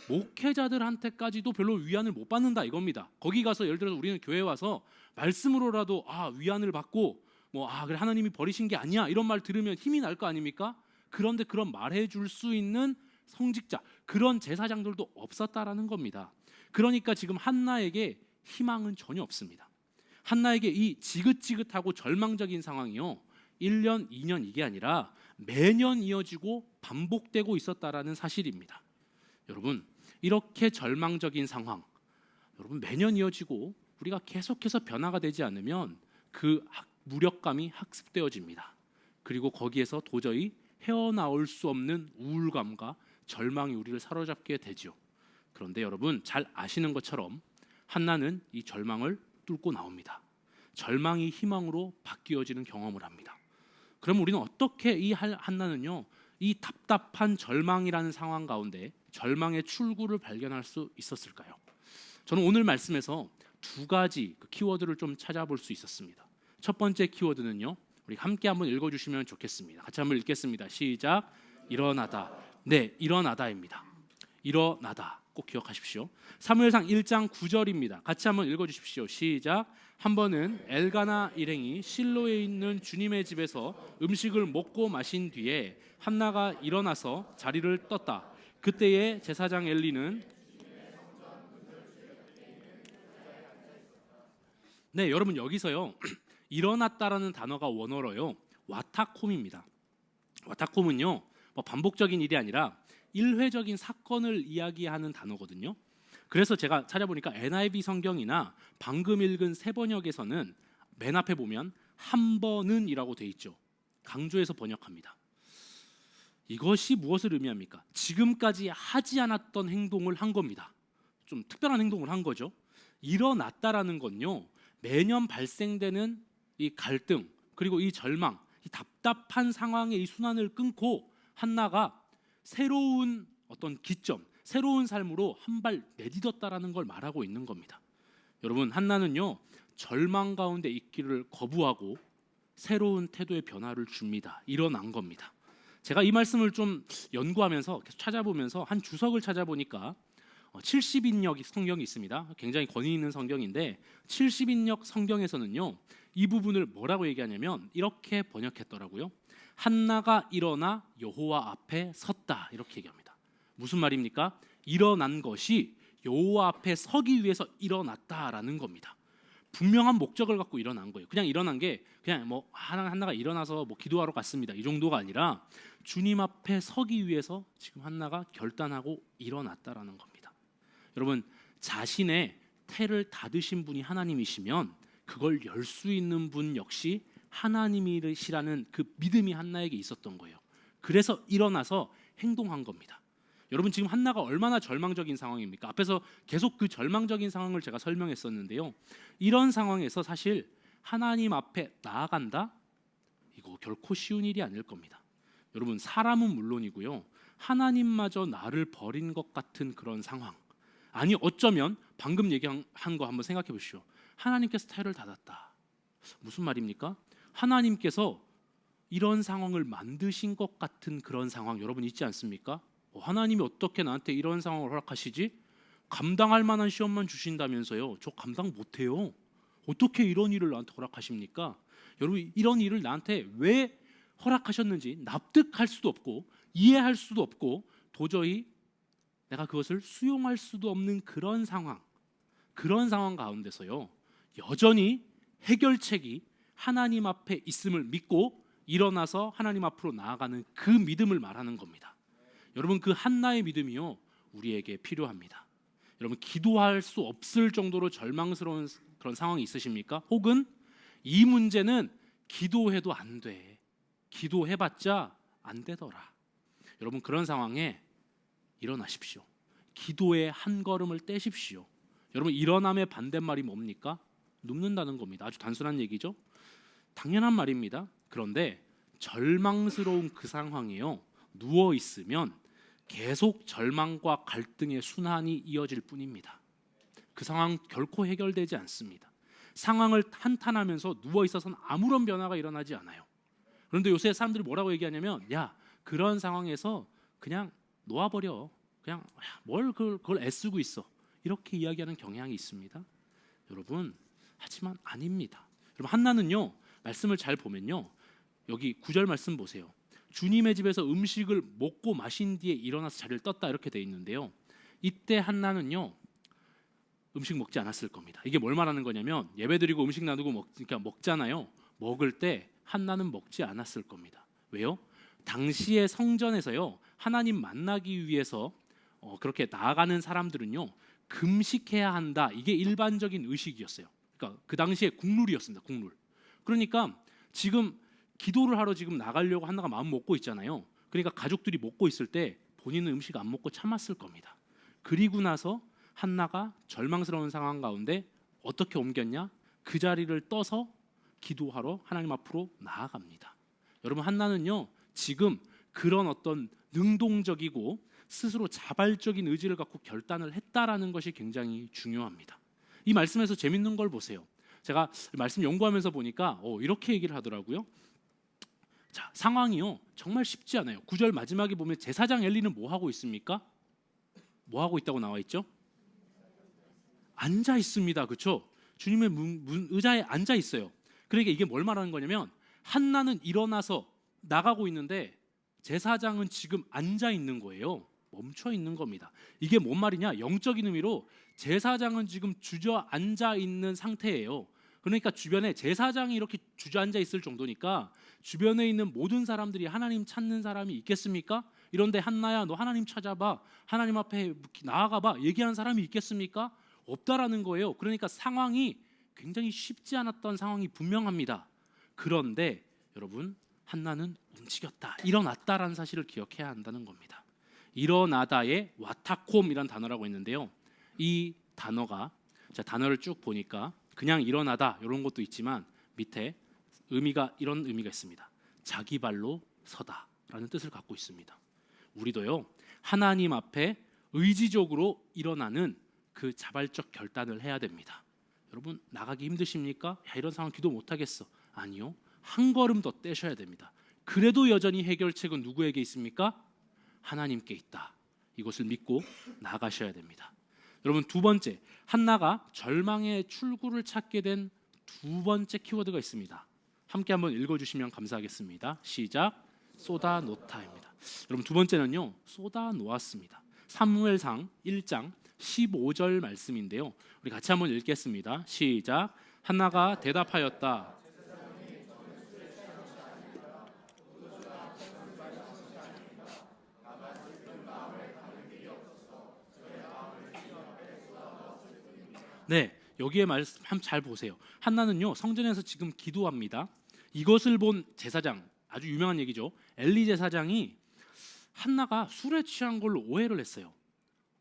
목회자들한테까지도 별로 위안을 못 받는다 이겁니다. 거기 가서 예를 들어서 우리는 교회 와서 말씀으로라도 위안을 받고 그래, 하나님이 버리신 게 아니야, 이런 말 들으면 힘이 날 거 아닙니까? 그런데 그런 말해줄 수 있는 성직자, 그런 제사장들도 없었다라는 겁니다. 그러니까 지금 한나에게 희망은 전혀 없습니다. 한나에게 이 지긋지긋하고 절망적인 상황이요, 1년, 2년 이게 아니라 매년 이어지고 반복되고 있었다라는 사실입니다. 여러분, 이렇게 절망적인 상황, 여러분 매년 이어지고 우리가 계속해서 변화가 되지 않으면 그 무력감이 학습되어집니다. 그리고 거기에서 도저히 헤어나올 수 없는 우울감과 절망이 우리를 사로잡게 되죠. 그런데 여러분, 잘 아시는 것처럼 한나는 이 절망을 뚫고 나옵니다. 절망이 희망으로 바뀌어지는 경험을 합니다. 그럼 우리는 어떻게 이 한나는요, 이 답답한 절망이라는 상황 가운데 절망의 출구를 발견할 수 있었을까요? 저는 오늘 말씀에서 두 가지 키워드를 좀 찾아볼 수 있었습니다. 첫 번째 키워드는요, 우리 함께 한번 읽어주시면 좋겠습니다. 같이 한번 읽겠습니다. 시작. 일어나다. 네, 일어나다입니다. 일어나다, 꼭 기억하십시오. 사무엘상 1장 9절입니다. 같이 한번 읽어주십시오. 시작. 한 번은 엘가나 일행이 실로에 있는 주님의 집에서 음식을 먹고 마신 뒤에 한나가 일어나서 자리를 떴다. 그때에 제사장 엘리는, 네, 여러분, 여기서요 일어났다라는 단어가 원어로요 와타콤입니다. 와타콤은요 반복적인 일이 아니라 일회적인 사건을 이야기하는 단어거든요. 그래서 제가 찾아보니까 NIV 성경이나 방금 읽은 새 번역에서는 맨 앞에 보면 한 번은이라고 돼 있죠. 강조해서 번역합니다. 이것이 무엇을 의미합니까? 지금까지 하지 않았던 행동을 한 겁니다. 좀 특별한 행동을 한 거죠. 일어났다라는 건요, 매년 발생되는 이 갈등, 그리고 이 절망, 이 답답한 상황의 이 순환을 끊고 한나가 새로운 어떤 기점, 새로운 삶으로 한 발 내딛었다라는 걸 말하고 있는 겁니다. 여러분, 한나는요 절망 가운데 있기를 거부하고 새로운 태도의 변화를 줍니다. 일어난 겁니다. 제가 이 말씀을 좀 연구하면서 계속 찾아보면서 한 주석을 찾아보니까 70인역 성경이 있습니다. 굉장히 권위 있는 성경인데 70인역 성경에서는요, 이 부분을 뭐라고 얘기하냐면 이렇게 번역했더라고요. 한나가 일어나 여호와 앞에 섰다, 이렇게 얘기합니다. 무슨 말입니까? 일어난 것이 여호와 앞에 서기 위해서 일어났다라는 겁니다. 분명한 목적을 갖고 일어난 거예요. 그냥 일어난 게 그냥 뭐 한나가 일어나서 뭐 기도하러 갔습니다, 이 정도가 아니라 주님 앞에 서기 위해서 지금 한나가 결단하고 일어났다라는 겁니다. 여러분, 자신의 태를 닫으신 분이 하나님이시면 그걸 열 수 있는 분 역시 하나님이시라는 그 믿음이 한나에게 있었던 거예요. 그래서 일어나서 행동한 겁니다. 여러분, 지금 한나가 얼마나 절망적인 상황입니까? 앞에서 계속 그 절망적인 상황을 제가 설명했었는데요. 이런 상황에서 사실 하나님 앞에 나아간다? 이거 결코 쉬운 일이 아닐 겁니다. 여러분, 사람은 물론이고요, 하나님마저 나를 버린 것 같은 그런 상황, 아니 어쩌면 방금 얘기한 거 한번 생각해 보시오. 하나님께서 태를 닫았다. 무슨 말입니까? 하나님께서 이런 상황을 만드신 것 같은 그런 상황 여러분 있지 않습니까? 하나님이 어떻게 나한테 이런 상황을 허락하시지? 감당할 만한 시험만 주신다면서요. 저 감당 못해요. 어떻게 이런 일을 나한테 허락하십니까? 여러분, 이런 일을 나한테 왜 허락하셨는지 납득할 수도 없고 이해할 수도 없고 도저히 내가 그것을 수용할 수도 없는 그런 상황 가운데서요, 여전히 해결책이 하나님 앞에 있음을 믿고 일어나서 하나님 앞으로 나아가는 그 믿음을 말하는 겁니다. 여러분, 그 한나의 믿음이요, 우리에게 필요합니다. 여러분, 기도할 수 없을 정도로 절망스러운 그런 상황이 있으십니까? 혹은 이 문제는 기도해도 안 돼, 기도해봤자 안 되더라. 여러분, 그런 상황에 일어나십시오. 기도의 한 걸음을 떼십시오. 여러분, 일어남의 반대말이 뭡니까? 눕는다는 겁니다. 아주 단순한 얘기죠. 당연한 말입니다. 그런데 절망스러운 그 상황에요, 누워 있으면 계속 절망과 갈등의 순환이 이어질 뿐입니다. 그 상황 결코 해결되지 않습니다. 상황을 한탄하면서 누워 있어서는 아무런 변화가 일어나지 않아요. 그런데 요새 사람들이 뭐라고 얘기하냐면, 야, 그런 상황에서 그냥 놓아버려. 그냥 뭘 그걸 애쓰고 있어. 이렇게 이야기하는 경향이 있습니다. 여러분, 하지만 아닙니다. 여러분, 한나는요, 말씀을 잘 보면요, 여기 9절 말씀 보세요. 주님의 집에서 음식을 먹고 마신 뒤에 일어나서 자리를 떴다, 이렇게 돼 있는데요. 이때 한나는요, 음식 먹지 않았을 겁니다. 이게 뭘 말하는 거냐면, 예배드리고 음식 나누고 그러니까 먹잖아요. 먹을 때 한나는 먹지 않았을 겁니다. 왜요? 당시의 성전에서요, 하나님 만나기 위해서 그렇게 나아가는 사람들은요, 금식해야 한다, 이게 일반적인 의식이었어요. 그러니까 그 당시에 국룰이었습니다. 국룰. 그러니까 지금 기도를 하러 지금 나가려고 한나가 마음 먹고 있잖아요. 그러니까 가족들이 먹고 있을 때 본인은 음식 안 먹고 참았을 겁니다. 그리고 나서 한나가 절망스러운 상황 가운데 어떻게 옮겼냐? 그 자리를 떠서 기도하러 하나님 앞으로 나아갑니다. 여러분, 한나는요, 지금 그런 어떤 능동적이고 스스로 자발적인 의지를 갖고 결단을 했다라는 것이 굉장히 중요합니다. 이 말씀에서 재밌는 걸 보세요. 제가 말씀 연구하면서 보니까 이렇게 얘기를 하더라고요. 자, 상황이요, 정말 쉽지 않아요. 9절 마지막에 보면 제사장 엘리는 뭐 하고 있습니까? 뭐 하고 있다고 나와 있죠? 앉아 있습니다. 그렇죠? 주님의 의자에 앉아 있어요. 그러니까 이게 뭘 말하는 거냐면, 한나는 일어나서 나가고 있는데 제사장은 지금 앉아 있는 거예요. 멈춰 있는 겁니다. 이게 뭔 말이냐? 영적인 의미로 제사장은 지금 주저앉아 있는 상태예요. 그러니까 주변에 제사장이 이렇게 주저앉아 있을 정도니까 주변에 있는 모든 사람들이 하나님 찾는 사람이 있겠습니까? 이런데 한나야, 너 하나님 찾아봐, 하나님 앞에 나아가봐, 얘기하는 사람이 있겠습니까? 없다라는 거예요. 그러니까 상황이 굉장히 쉽지 않았던 상황이 분명합니다. 그런데 여러분, 한나는 움직였다, 일어났다라는 사실을 기억해야 한다는 겁니다. 일어나다의 와타콤이란 단어라고 있는데요. 이 단어가, 자, 단어를 쭉 보니까 그냥 일어나다 이런 것도 있지만 밑에 이런 의미가 있습니다. 자기 발로 서다라는 뜻을 갖고 있습니다. 우리도요, 하나님 앞에 의지적으로 일어나는 그 자발적 결단을 해야 됩니다. 여러분, 나가기 힘드십니까? 야, 이런 상황 기도 못하겠어. 아니요, 한 걸음 더 떼셔야 됩니다. 그래도 여전히 해결책은 누구에게 있습니까? 하나님께 있다. 이것을 믿고 나아가셔야 됩니다. 여러분, 두 번째, 한나가 절망의 출구를 찾게 된 두 번째 키워드가 있습니다. 함께 한번 읽어주시면 감사하겠습니다. 시작. 쏟아 놓다입니다. 여러분, 두 번째는요, 쏟아 놓았습니다. 사무엘상 1장 15절 말씀인데요, 우리 같이 한번 읽겠습니다. 시작. 한나가 대답하였다. 네, 여기에 말씀 한번 잘 보세요. 한나는요, 성전에서 지금 기도합니다. 이것을 본 제사장, 아주 유명한 얘기죠, 엘리 제사장이 한나가 술에 취한 걸로 오해를 했어요.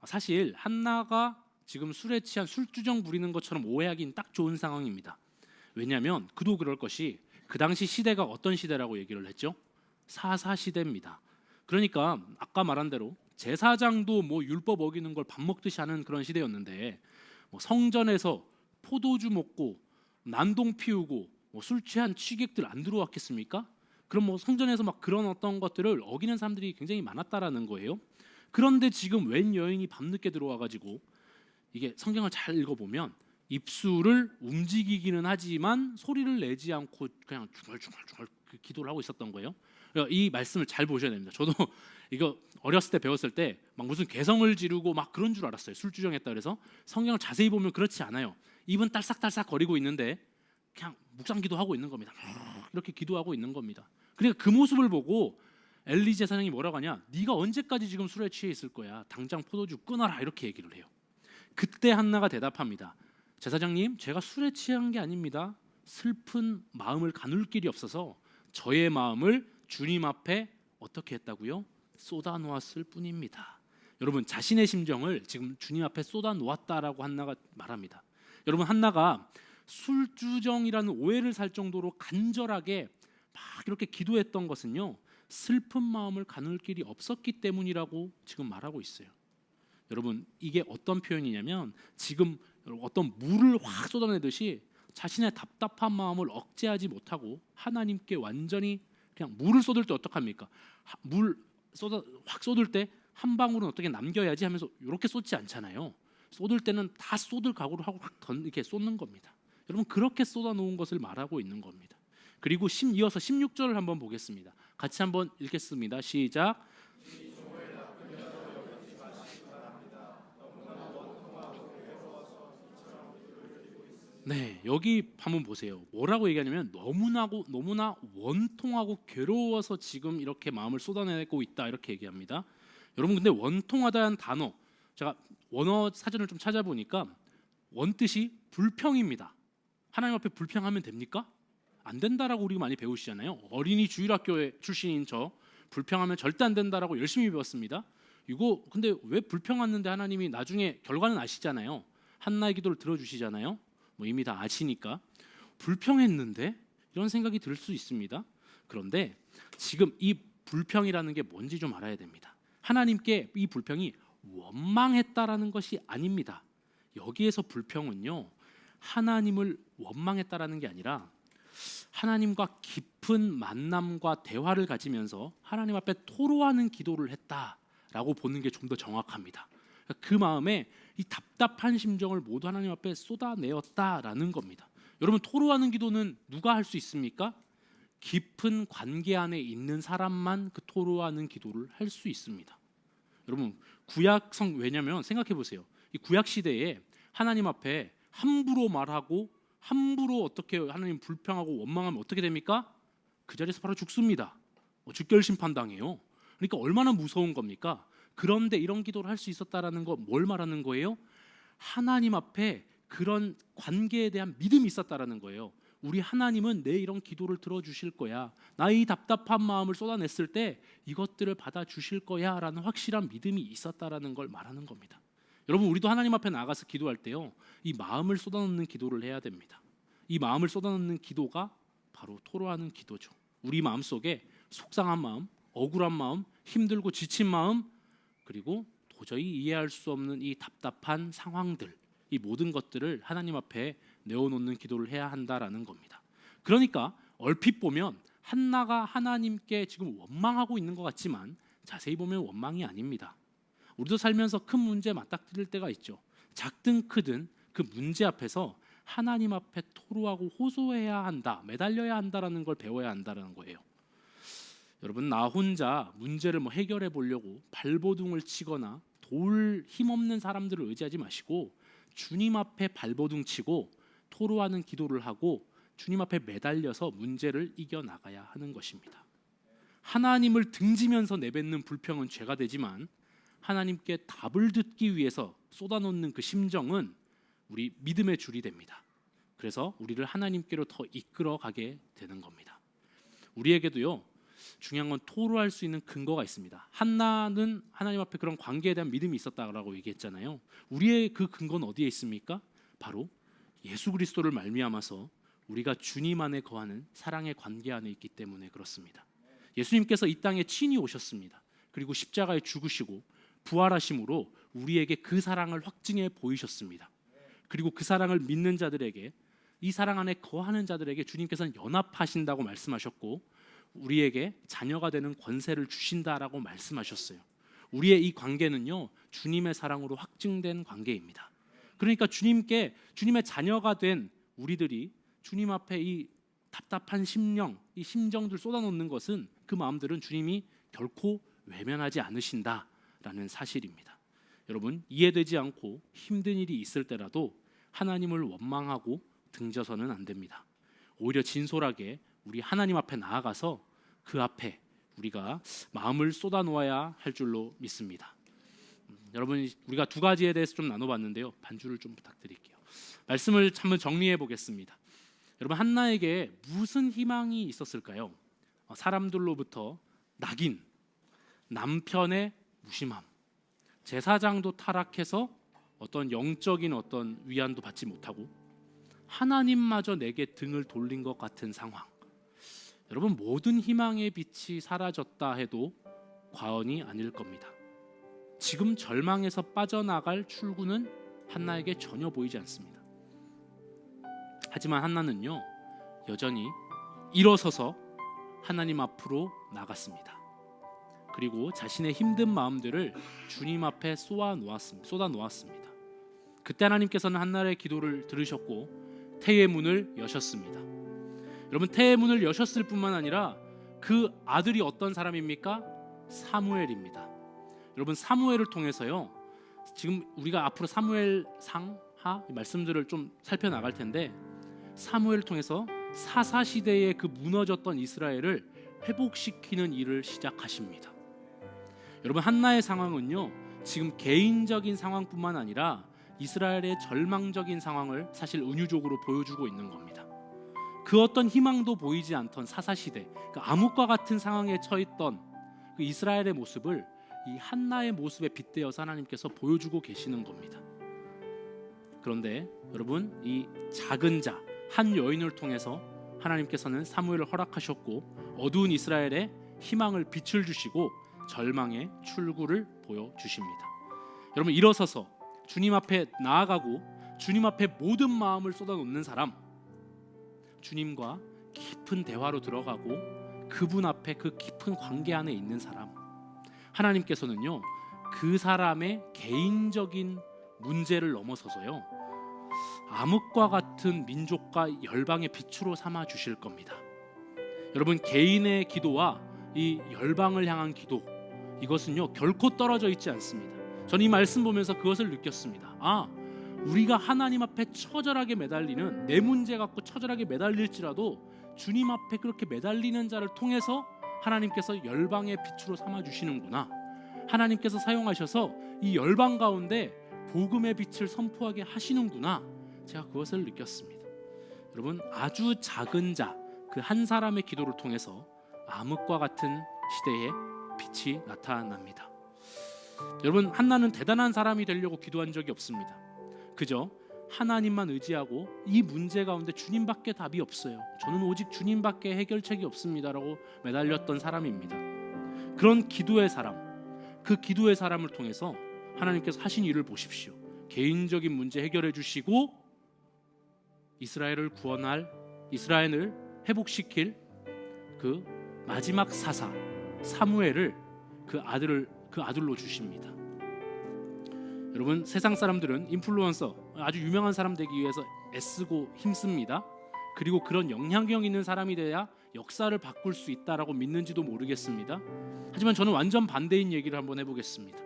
사실 한나가 지금 술에 취한 술주정 부리는 것처럼 오해하기는 딱 좋은 상황입니다. 왜냐하면 그도 그럴 것이, 그 당시 시대가 어떤 시대라고 얘기를 했죠? 사사 시대입니다. 그러니까 아까 말한 대로 제사장도 뭐 율법 어기는 걸 밥 먹듯이 하는 그런 시대였는데, 뭐 성전에서 포도주 먹고 난동 피우고 뭐 술 취한 취객들 안 들어왔겠습니까? 그럼 뭐 성전에서 막 그런 어떤 것들을 어기는 사람들이 굉장히 많았다라는 거예요. 그런데 지금 웬 여인이 밤늦게 들어와가지고, 이게 성경을 잘 읽어보면 입술을 움직이기는 하지만 소리를 내지 않고 그냥 중얼중얼 기도를 하고 있었던 거예요. 이 말씀을 잘 보셔야 됩니다. 저도 이거 어렸을 때 배웠을 때 막 무슨 개성을 지르고 막 그런 줄 알았어요. 술주정했다 그래서. 성경을 자세히 보면 그렇지 않아요. 입은 딸싹딸싹 거리고 있는데 그냥 묵상기도 하고 있는 겁니다. 이렇게 기도하고 있는 겁니다. 그러니까 그 모습을 보고 엘리 제사장이 뭐라고 하냐, 네가 언제까지 지금 술에 취해 있을 거야, 당장 포도주 끊어라, 이렇게 얘기를 해요. 그때 한나가 대답합니다. 제사장님, 제가 술에 취한 게 아닙니다. 슬픈 마음을 가눌 길이 없어서 저의 마음을 주님 앞에 어떻게 했다고요? 쏟아 놓았을 뿐입니다. 여러분, 자신의 심정을 지금 주님 앞에 쏟아 놓았다라고 한나가 말합니다. 여러분, 한나가 술주정이라는 오해를 살 정도로 간절하게 막 이렇게 기도했던 것은요, 슬픈 마음을 가눌 길이 없었기 때문이라고 지금 말하고 있어요. 여러분, 이게 어떤 표현이냐면, 지금 어떤 물을 확 쏟아내듯이 자신의 답답한 마음을 억제하지 못하고 하나님께 완전히 그냥 물을 쏟을 때 어떡합니까? 물 확 쏟을 때 한 방울은 어떻게 남겨야지 하면서 이렇게 쏟지 않잖아요. 쏟을 때는 다 쏟을 각오를 하고 확 이렇게 쏟는 겁니다. 여러분, 그렇게 쏟아놓은 것을 말하고 있는 겁니다. 그리고 이어서 16절을 한번 보겠습니다. 같이 한번 읽겠습니다. 시작. 네, 여기 한번 보세요. 뭐라고 얘기하냐면 너무나 원통하고 괴로워서 지금 이렇게 마음을 쏟아내고 있다, 이렇게 얘기합니다. 여러분, 근데 원통하다는 단어, 제가 원어 사전을 좀 찾아보니까 원뜻이 불평입니다. 하나님 앞에 불평하면 됩니까? 안 된다라고 우리가 많이 배우시잖아요. 어린이 주일학교 출신인 저, 불평하면 절대 안 된다라고 열심히 배웠습니다. 이거 근데 왜 불평하는데 하나님이 나중에 결과는 아시잖아요. 한나의 기도를 들어주시잖아요. 뭐 이미 다 아시니까. 불평했는데 이런 생각이 들 수 있습니다. 그런데 지금 이 불평이라는 게 뭔지 좀 알아야 됩니다. 하나님께 이 불평이 원망했다라는 것이 아닙니다. 여기에서 불평은요, 하나님을 원망했다라는 게 아니라 하나님과 깊은 만남과 대화를 가지면서 하나님 앞에 토로하는 기도를 했다라고 보는 게 좀 더 정확합니다. 그 마음에 이 답답한 심정을 모두 하나님 앞에 쏟아내었다라는 겁니다. 여러분, 토로하는 기도는 누가 할 수 있습니까? 깊은 관계 안에 있는 사람만 그 토로하는 기도를 할 수 있습니다. 여러분, 왜냐면 생각해 보세요. 이 구약 시대에 하나님 앞에 함부로 말하고 함부로 어떻게 하나님 불평하고 원망하면 어떻게 됩니까? 그 자리에서 바로 죽습니다. 즉결 심판당해요. 그러니까 얼마나 무서운 겁니까? 그런데 이런 기도를 할 수 있었다라는 거 뭘 말하는 거예요? 하나님 앞에 그런 관계에 대한 믿음이 있었다라는 거예요. 우리 하나님은 내 이런 기도를 들어주실 거야. 나의 답답한 마음을 쏟아냈을 때 이것들을 받아주실 거야 라는 확실한 믿음이 있었다라는 걸 말하는 겁니다. 여러분, 우리도 하나님 앞에 나가서 기도할 때요, 이 마음을 쏟아놓는 기도를 해야 됩니다. 이 마음을 쏟아놓는 기도가 바로 토로하는 기도죠. 우리 마음속에 속상한 마음, 억울한 마음, 힘들고 지친 마음, 그리고 도저히 이해할 수 없는 이 답답한 상황들, 이 모든 것들을 하나님 앞에 내어놓는 기도를 해야 한다라는 겁니다. 그러니까 얼핏 보면 한나가 하나님께 지금 원망하고 있는 것 같지만 자세히 보면 원망이 아닙니다. 우리도 살면서 큰 문제에 맞닥뜨릴 때가 있죠. 작든 크든 그 문제 앞에서 하나님 앞에 토로하고 호소해야 한다, 매달려야 한다라는 걸 배워야 한다라는 거예요. 여러분, 나 혼자 문제를 해결해 보려고 발버둥을 치거나 도울 힘없는 사람들을 의지하지 마시고 주님 앞에 발버둥 치고 토로하는 기도를 하고 주님 앞에 매달려서 문제를 이겨나가야 하는 것입니다. 하나님을 등지면서 내뱉는 불평은 죄가 되지만 하나님께 답을 듣기 위해서 쏟아놓는 그 심정은 우리 믿음의 줄이 됩니다. 그래서 우리를 하나님께로 더 이끌어가게 되는 겁니다. 우리에게도요, 중요한 건 토로할 수 있는 근거가 있습니다. 한나는 하나님 앞에 그런 관계에 대한 믿음이 있었다라고 얘기했잖아요. 우리의 그 근거는 어디에 있습니까? 바로 예수 그리스도를 말미암아서 우리가 주님 안에 거하는 사랑의 관계 안에 있기 때문에 그렇습니다. 예수님께서 이 땅에 친히 오셨습니다. 그리고 십자가에 죽으시고 부활하심으로 우리에게 그 사랑을 확증해 보이셨습니다. 그리고 그 사랑을 믿는 자들에게, 이 사랑 안에 거하는 자들에게 주님께서는 연합하신다고 말씀하셨고 우리에게 자녀가 되는 권세를 주신다라고 말씀하셨어요. 우리의 이 관계는요, 주님의 사랑으로 확증된 관계입니다. 그러니까 주님의 자녀가 된 우리들이 주님 앞에 이 답답한 심령, 이 심정들 쏟아놓는 것은, 그 마음들은 주님이 결코 외면하지 않으신다라는 사실입니다. 여러분, 이해되지 않고 힘든 일이 있을 때라도 하나님을 원망하고 등져서는 안 됩니다. 오히려 진솔하게 우리 하나님 앞에 나아가서 그 앞에 우리가 마음을 쏟아놓아야 할 줄로 믿습니다. 여러분, 우리가 두 가지에 대해서 좀 나눠봤는데요. 반주를 좀 부탁드릴게요. 말씀을 한번 정리해 보겠습니다. 여러분, 한나에게 무슨 희망이 있었을까요? 사람들로부터 낙인, 남편의 무심함, 제사장도 타락해서 어떤 영적인 어떤 위안도 받지 못하고 하나님마저 내게 등을 돌린 것 같은 상황. 여러분, 모든 희망의 빛이 사라졌다 해도 과언이 아닐 겁니다. 지금 절망에서 빠져나갈 출구는 한나에게 전혀 보이지 않습니다. 하지만 한나는요, 여전히 일어서서 하나님 앞으로 나갔습니다. 그리고 자신의 힘든 마음들을 주님 앞에 쏟아놓았습니다. 그때 하나님께서는 한나의 기도를 들으셨고 태의 문을 여셨습니다. 여러분, 태의 문을 여셨을 뿐만 아니라 그 아들이 어떤 사람입니까? 사무엘입니다. 여러분, 사무엘을 통해서요, 지금 우리가 앞으로 사무엘 상하 말씀들을 좀 살펴나갈 텐데, 사무엘을 통해서 사사시대의 그 무너졌던 이스라엘을 회복시키는 일을 시작하십니다. 여러분, 한나의 상황은요, 지금 개인적인 상황뿐만 아니라 이스라엘의 절망적인 상황을 사실 은유적으로 보여주고 있는 겁니다. 그 어떤 희망도 보이지 않던 사사시대, 그 암흑과 같은 상황에 처했던 그 이스라엘의 모습을 이 한나의 모습에 빗대어서 하나님께서 보여주고 계시는 겁니다. 그런데 여러분, 이 작은 자, 한 여인을 통해서 하나님께서는 사무엘을 허락하셨고 어두운 이스라엘에 희망을 빛을 주시고 절망의 출구를 보여주십니다. 여러분, 일어서서 주님 앞에 나아가고 주님 앞에 모든 마음을 쏟아놓는 사람, 주님과 깊은 대화로 들어가고 그분 앞에 그 깊은 관계 안에 있는 사람, 하나님께서는요, 그 사람의 개인적인 문제를 넘어서서요, 암흑과 같은 민족과 열방의 빛으로 삼아 주실 겁니다. 여러분, 개인의 기도와 이 열방을 향한 기도, 이것은요 결코 떨어져 있지 않습니다. 저는 이 말씀 보면서 그것을 느꼈습니다. 우리가 하나님 앞에 처절하게 매달리는, 내 문제 갖고 처절하게 매달릴지라도 주님 앞에 그렇게 매달리는 자를 통해서 하나님께서 열방의 빛으로 삼아 주시는구나. 하나님께서 사용하셔서 이 열방 가운데 복음의 빛을 선포하게 하시는구나. 제가 그것을 느꼈습니다. 여러분, 아주 작은 자, 그 한 사람의 기도를 통해서 암흑과 같은 시대에 빛이 나타납니다. 여러분, 한나는 대단한 사람이 되려고 기도한 적이 없습니다. 그저 하나님만 의지하고 이 문제 가운데 주님밖에 답이 없어요, 저는 오직 주님밖에 해결책이 없습니다라고 매달렸던 사람입니다. 그런 기도의 사람, 그 기도의 사람을 통해서 하나님께서 하신 일을 보십시오. 개인적인 문제 해결해 주시고 이스라엘을 구원할, 이스라엘을 회복시킬 그 그 마지막 사사 사무엘을 그 아들로 주십니다. 여러분, 세상 사람들은 인플루언서, 아주 유명한 사람 되기 위해서 애쓰고 힘씁니다. 그리고 그런 영향력 있는 사람이 돼야 역사를 바꿀 수 있다라고 믿는지도 모르겠습니다. 하지만 저는 완전 반대인 얘기를 한번 해보겠습니다.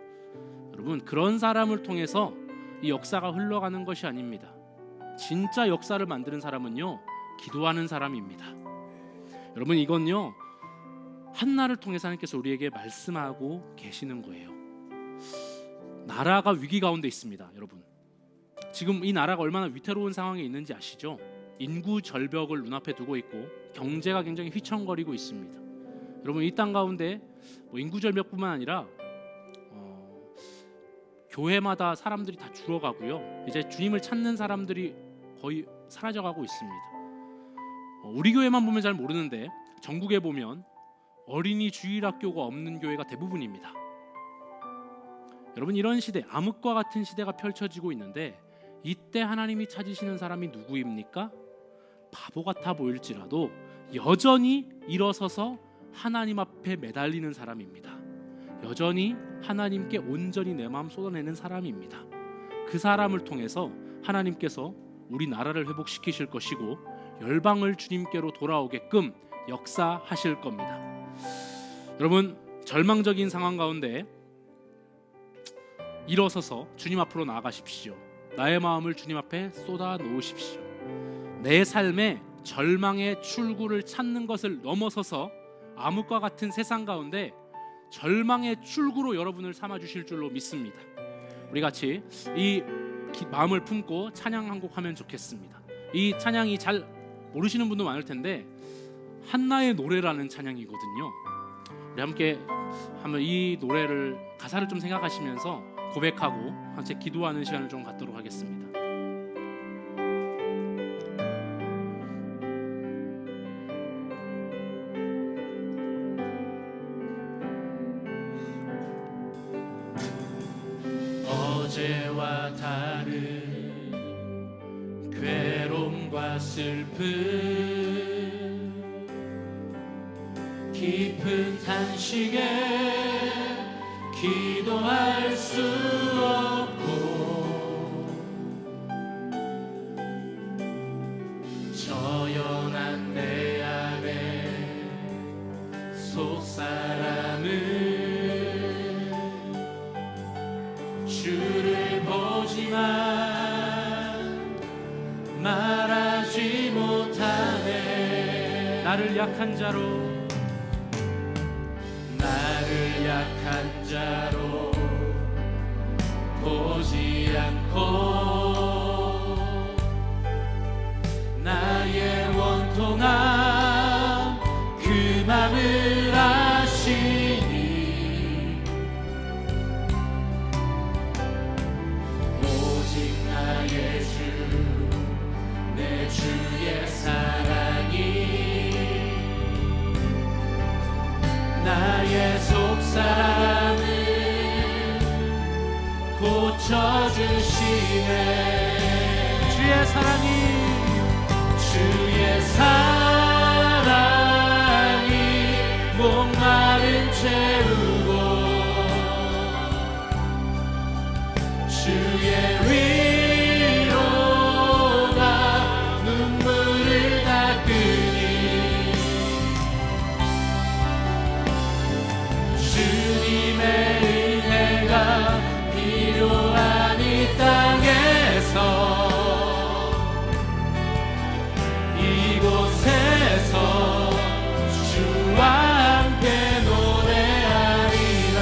여러분, 그런 사람을 통해서 이 역사가 흘러가는 것이 아닙니다. 진짜 역사를 만드는 사람은요, 기도하는 사람입니다. 여러분, 이건요, 한나를 통해서 하나님께서 우리에게 말씀하고 계시는 거예요. 나라가 위기 가운데 있습니다. 여러분, 지금 이 나라가 얼마나 위태로운 상황에 있는지 아시죠? 인구 절벽을 눈앞에 두고 있고 경제가 굉장히 휘청거리고 있습니다. 여러분, 이 땅 가운데 인구 절벽뿐만 아니라 교회마다 사람들이 다 줄어가고요, 이제 주님을 찾는 사람들이 거의 사라져가고 있습니다. 우리 교회만 보면 잘 모르는데 전국에 보면 어린이 주일학교가 없는 교회가 대부분입니다. 여러분, 이런 시대, 암흑과 같은 시대가 펼쳐지고 있는데 이때 하나님이 찾으시는 사람이 누구입니까? 바보 같아 보일지라도 여전히 일어서서 하나님 앞에 매달리는 사람입니다. 여전히 하나님께 온전히 내 마음 쏟아내는 사람입니다. 그 사람을 통해서 하나님께서 우리 나라를 회복시키실 것이고 열방을 주님께로 돌아오게끔 역사하실 겁니다. 여러분, 절망적인 상황 가운데 일어서서 주님 앞으로 나아가십시오. 나의 마음을 주님 앞에 쏟아 놓으십시오. 내 삶에 절망의 출구를 찾는 것을 넘어서서 암흑과 같은 세상 가운데 절망의 출구로 여러분을 삼아 주실 줄로 믿습니다. 우리 같이 이 마음을 품고 찬양 한 곡 하면 좋겠습니다. 이 찬양이 잘 모르시는 분도 많을 텐데 한나의 노래라는 찬양이거든요. 우리 함께 한번 이 노래를 가사를 좀 생각하시면서 고백하고 함께 기도하는 시간을 좀 갖도록 하겠습니다. 어제와 다른 괴로움과 슬픔, 깊은 탄식에 기도할 수 없고 저연한 내 안에 속사람은 주를 보지만 말하지 못하네. 나를 약한 자로 보지 않고 나의 원통함 그 맘을 아시니 오직 나의 주 내 주의 사랑이 나의 속사람을 고쳐주시네. 주의 사랑이 목마름 채우고 주의 위로가 눈물을 닦으니 주님의 은혜가 필요한 이 땅에서 이곳에서 주와 함께 노래하리라.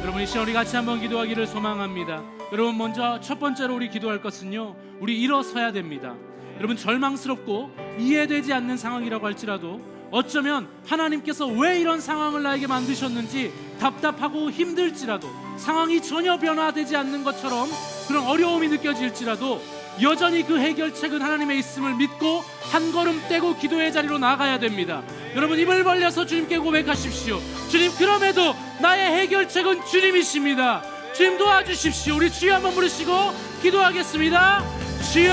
여러분, 이 시간 우리 같이 한번 기도하기를 소망합니다. 여러분, 먼저 첫 번째로 우리 기도할 것은요, 우리 일어서야 됩니다. 여러분, 절망스럽고 이해되지 않는 상황이라고 할지라도 어쩌면 하나님께서 왜 이런 상황을 나에게 만드셨는지 답답하고 힘들지라도 상황이 전혀 변화되지 않는 것처럼 그런 어려움이 느껴질지라도 여전히 그 해결책은 하나님의 있음을 믿고 한 걸음 떼고 기도의 자리로 나가야 됩니다. 여러분, 입을 벌려서 주님께 고백하십시오. 주님, 그럼에도 나의 해결책은 주님이십니다. 주님 도와주십시오. 우리 주여 한번 부르시고 기도하겠습니다. 주여,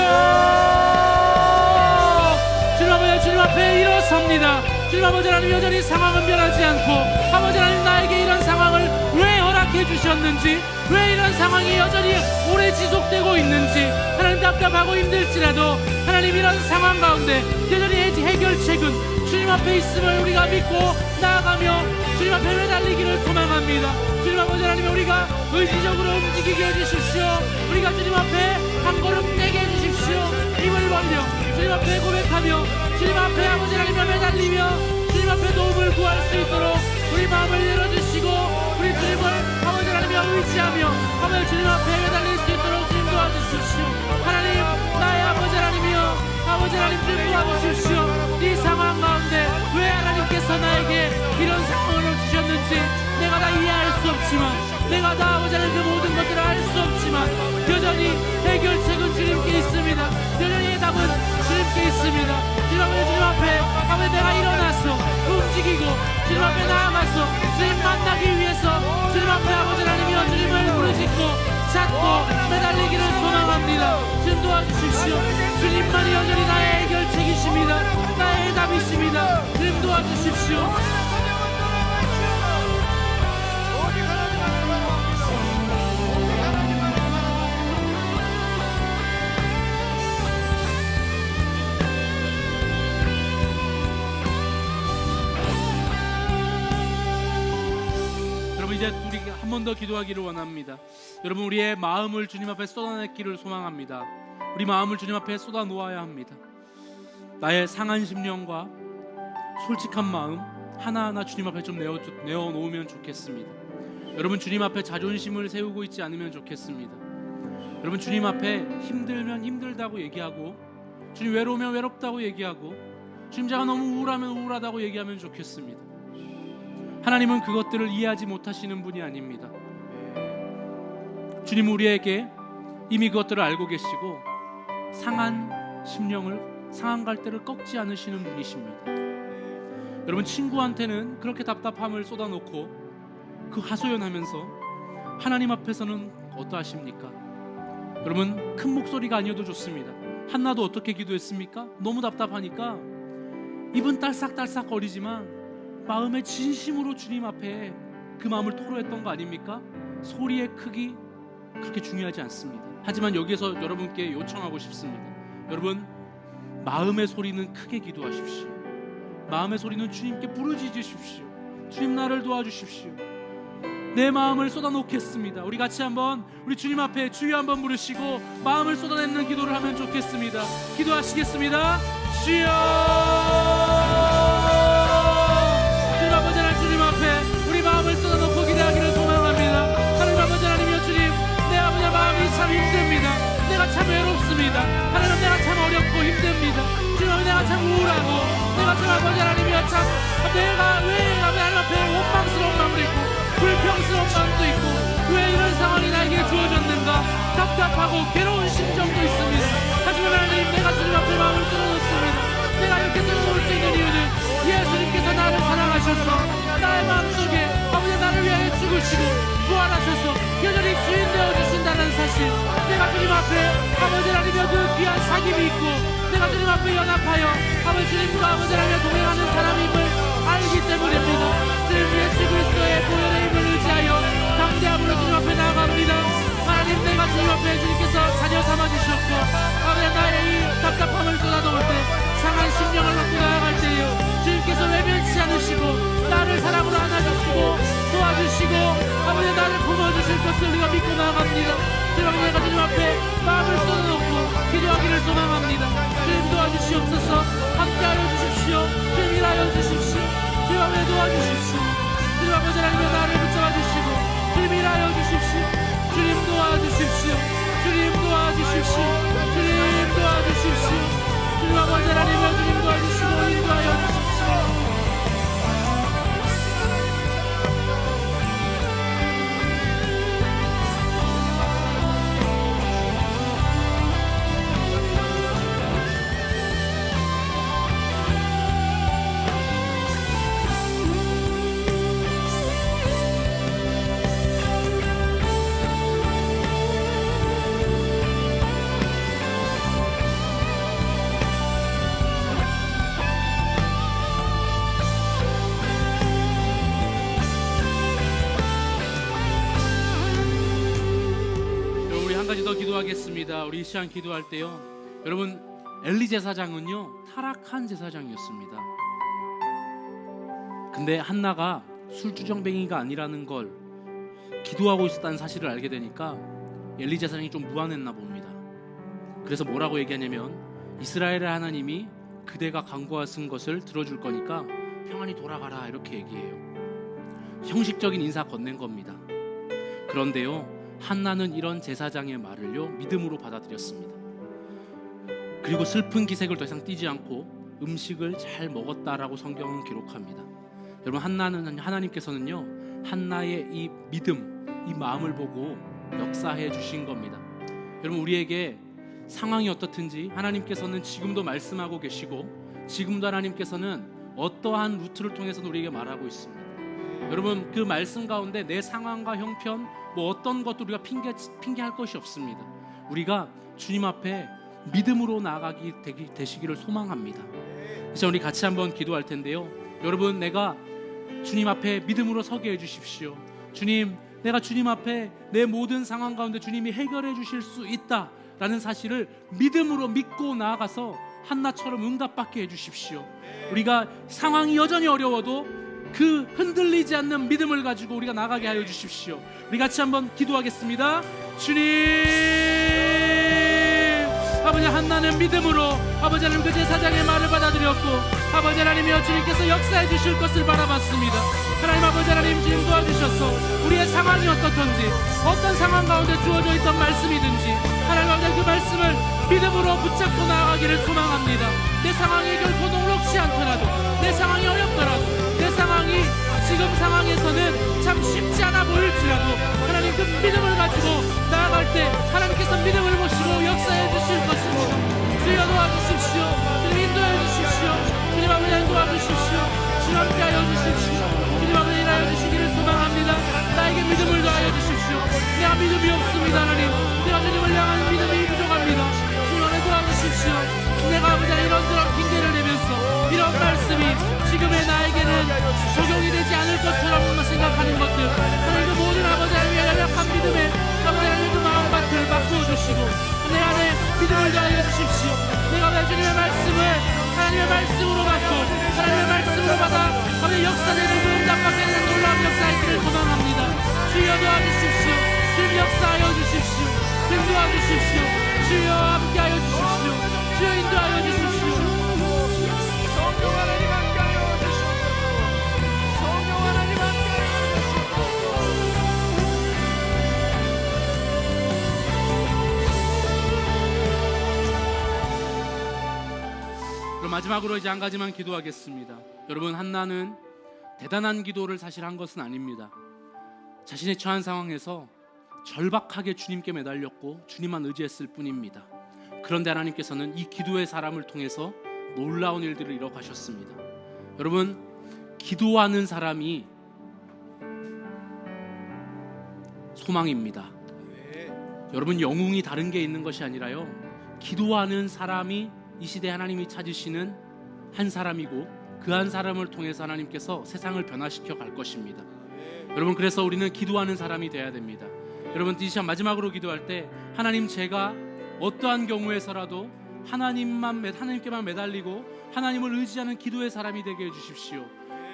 주님 앞에 일어섭니다. 주님 아버지 하나님 여전히 상황은 변하지 않고 아버지 하나님 나에게 이런 상황을 왜 허락해 주셨는지, 왜 이런 상황이 여전히 오래 지속되고 있는지 하나님 답답하고 힘들지라도 하나님 이런 상황 가운데 여전히 해결책은 주님 앞에 있음을 우리가 믿고 나아가며 주님 앞에 매달리기를 소망합니다. 주님 아버지 하나님 우리가 의지적으로 움직이게 해주십시오. 우리가 주님 앞에 한 걸음 떼게 해주십시오. 입을 벌려 주님 앞에 고백하며 주님 앞에 아버지 하나님과 매달리며 주님 앞에 도움을 구할 수 있도록 우리 마음을 열어주시고 우리 주님을 아버지 하나님과 의지하며 아버지 주님 앞에 매달릴 수 있도록 주님 도와주십시오. 하나님 나의 아버지 하나님이여 아버지 하나님 주님 도와주십시오. 이 상황 가운데 왜 하나님께서 나에게 이런 상황을 주셨는지 내가 다 이해할 수 없지만 내가 다 아버지 하나님 그 모든 것들을 알 수 없지만 여전히 해결책은 주님께 있습니다. 여전히 답은 주님께 있습니다. 주님 앞에 아버지 내가 일어나서 움직이고 주님 앞에 나아가서 주님 만나기 위해서 주님 앞에 아버지 하나님이여 주님을 부르짖고 찾고 매달리기를 소망합니다. 주님 도와주십시오. 주님만이 여전히 나의 해결책이십니다. 나의 답이십니다. 주님 도와주십시오. 이제 우리 한 번 더 기도하기를 원합니다. 여러분 우리의 마음을 주님 앞에 쏟아냈기를 소망합니다. 우리 마음을 주님 앞에 쏟아 놓아야 합니다. 나의 상한 심령과 솔직한 마음 하나하나 주님 앞에 좀 내어 놓으면 좋겠습니다. 여러분 주님 앞에 자존심을 세우고 있지 않으면 좋겠습니다. 여러분 주님 앞에 힘들면 힘들다고 얘기하고 주님 외로우면 외롭다고 얘기하고 주님 제가 너무 우울하면 우울하다고 얘기하면 좋겠습니다. 하나님은 그것들을 이해하지 못하시는 분이 아닙니다. 주님 우리에게 이미 그것들을 알고 계시고 상한 심령을 상한 갈대를 꺾지 않으시는 분이십니다. 여러분 친구한테는 그렇게 답답함을 쏟아놓고 그 하소연하면서 하나님 앞에서는 어떠하십니까? 여러분 큰 목소리가 아니어도 좋습니다. 한나도 어떻게 기도했습니까? 너무 답답하니까 입은 딸싹딸싹 거리지만 마음의 진심으로 주님 앞에 그 마음을 토로했던 거 아닙니까? 소리의 크기 그렇게 중요하지 않습니다. 하지만 여기서 여러분께 요청하고 싶습니다. 여러분 마음의 소리는 크게 기도하십시오. 마음의 소리는 주님께 부르짖으십시오. 주님 나를 도와주십시오. 내 마음을 쏟아놓겠습니다. 우리 같이 한번 우리 주님 앞에 주여 한번 부르시고 마음을 쏟아내는 기도를 하면 좋겠습니다. 기도하시겠습니다. 주여 주님 앞에 우리 마음을 쏟아놓고 기도하기를 소망합니다. 하나님 아버지 하나님이여 주님 내 아버지의 마음이 참 힘듭니다. 내가 참 외롭습니다. 하나님 내가 참 어렵고 힘듭니다. 주님 내가 참 우울하고 내가 참 아버지 하나님이여 참 내가 왜 하나님 앞에 원망스러운 마음을 있고 불평스러운 마음도 있고 왜 이런 상황이 나에게 주어졌는가 답답하고 괴로운 심정도 있습니다. 하지만 하나님 내가 주님 앞에 마음을 쏟아놓습니다. 내가 이렇게 쏟아놓을 수 있는 이유는 예수님께서 나를 사랑하셔서 나의 마음속에 아버지 나를 위하여 죽으시고 부활하셔서 여전히 주인 되어주신다는 사실 내가 주님 앞에 아버지 하나님의 그 귀한 사귐이 있고 내가 주님 앞에 연합하여 아버지 주님과 아버지 하나님의 동행하는 사람임을 알기 때문입니다. 주님 예수 그리스도의 보혈의 힘을 의지하여 담대함으로 주님 앞에 나아갑니다. 하나님 내가 주님 앞에 주님께서 자녀 삼아주셨고 아버지 나의 이 답답함을 쏟아놓을 때 상한 심령을 갖고 나아갈 때요 주님께서 외면치 않으시고 나를 사랑으로 안아주시고 도와주시고 아버지 나를 품어주실 것을 우리가 믿고 나아갑니다. 주님 내가 주님 앞에 마음을 쏟아놓고 기도하기를 소망합니다. 주님 도와주시옵소서. 함께하여 주십시오. 주님 일하여 주십시오. 주님 앞에 도와주십시오. 주님 아버지 하나님의 나를 붙잡아 주시고 주님 일하여 주십시오. 주님 도와주십시오. 주님 도와주십시오. 주님 도와주십시오. 주님 아버지 하나님의 주님 도와주시고 인도하여 주십시오. 가지 더 기도하겠습니다. 우리 이 시간 기도할 때요, 여러분, 엘리 제사장은요 타락한 제사장이었습니다. 근데 한나가 술주정뱅이가 아니라는 걸 기도하고 있었다는 사실을 알게 되니까 엘리 제사장이 좀 무안했나 봅니다. 그래서 뭐라고 얘기하냐면, 이스라엘의 하나님이 그대가 간구하신 것을 들어줄 거니까 평안히 돌아가라, 이렇게 얘기해요. 형식적인 인사 건넨 겁니다. 그런데요, 한나는 이런 제사장의 말을요 믿음으로 받아들였습니다. 그리고 슬픈 기색을 더 이상 띠지 않고 음식을 잘 먹었다라고 성경은 기록합니다. 여러분, 하나님께서는요 한나의 이 믿음, 이 마음을 보고 역사해 주신 겁니다. 여러분, 우리에게 상황이 어떻든지 하나님께서는 지금도 말씀하고 계시고, 지금도 하나님께서는 어떠한 루트를 통해서 우리에게 말하고 있습니다. 여러분, 그 말씀 가운데 내 상황과 형편, 뭐 어떤 것도 우리가 핑계할 것이 없습니다. 우리가 주님 앞에 믿음으로 나아가기 되시기를 소망합니다. 그래서 우리 같이 한번 기도할 텐데요, 여러분, 내가 주님 앞에 믿음으로 서게 해주십시오. 주님, 내가 주님 앞에 내 모든 상황 가운데 주님이 해결해 주실 수 있다라는 사실을 믿음으로 믿고 나아가서 한나처럼 응답받게 해주십시오. 우리가 상황이 여전히 어려워도 그 흔들리지 않는 믿음을 가지고 우리가 나가게 하여 주십시오. 우리 같이 한번 기도하겠습니다. 주님, 아버지, 한나는 믿음으로 아버지 하나님 그 제사장의 말을 받아들였고, 아버지 하나님이여 주님께서 역사해 주실 것을 바라봤습니다. 하나님 아버지 하나님, 주님 도와주셔서 우리의 상황이 어떻든지, 어떤 상황 가운데 주어져 있던 말씀이든지 하나님 아버지 그 말씀을 믿음으로 붙잡고 나아가기를 소망합니다. 내 상황이 결코 녹록지 않더라도, 내 상황이 어렵더라도, 내 상황이 지금 상황에서는 참 쉽지 않아 보일지라도 하나님 그 믿음을 가지고 나아갈 때 하나님께서 믿음을 보시고 역사해 주실 것입니다. 주여 도와주십시오. 주님 인도하여 주십시오. 주님 아버지 도와주십시오. 주님 함께하여 주십시오. 주님 아버지 일하여 주시기를 소망합니다. 나에게 믿음을 더하여 주십시오. 내가 믿음이 없습니다. 하나님, 내가 주님을 향한 믿음이 부족합니다. 주님 안에 도와주십시오. 내가 아버지 이런저런 핑계를 내면서 이런 말씀이 지금의 나에게는 적용이 되지 않을 것처럼 생각하는 것들, 하나님 그 모든 아버지 하나님의 연약한 믿음에 아버지 하나님 그 마음밭을 바꾸어 주시고 내 안에 믿음을 더하여 주십시오. 내가 왜 주님의 말씀을 하나님의 말씀으로 받고 하나님의 말씀으로 받아 아버지 역사되는 그 응답받게 되는 놀라운 역사이기를 소망합니다. 주여 도와주십시오. 주님 역사하여 주십시오. 주님 도와주십시오. 주여 함께하여 주십시오. 주여 인도하여 주십시오. 성령 하나님 함께하여 주시옵소서. 성령 하나님 함께하여 주시옵소서. 그럼 마지막으로 이제 한 가지만 기도하겠습니다. 여러분, 한나는 대단한 기도를 사실 한 것은 아닙니다. 자신의 처한 상황에서 절박하게 주님께 매달렸고 주님만 의지했을 뿐입니다. 그런데 하나님께서는 이 기도의 사람을 통해서 놀라운 일들을 이뤄 가셨습니다. 여러분, 기도하는 사람이 소망입니다. 여러분, 영웅이 다른 게 있는 것이 아니라요, 기도하는 사람이 이 시대 하나님이 찾으시는 한 사람이고, 그 한 사람을 통해서 하나님께서 세상을 변화시켜 갈 것입니다. 여러분, 그래서 우리는 기도하는 사람이 돼야 됩니다. 여러분, 이 시간 마지막으로 기도할 때, 하나님, 제가 어떠한 경우에서라도 하나님께만 매달리고 하나님을 의지하는 기도의 사람이 되게 해주십시오.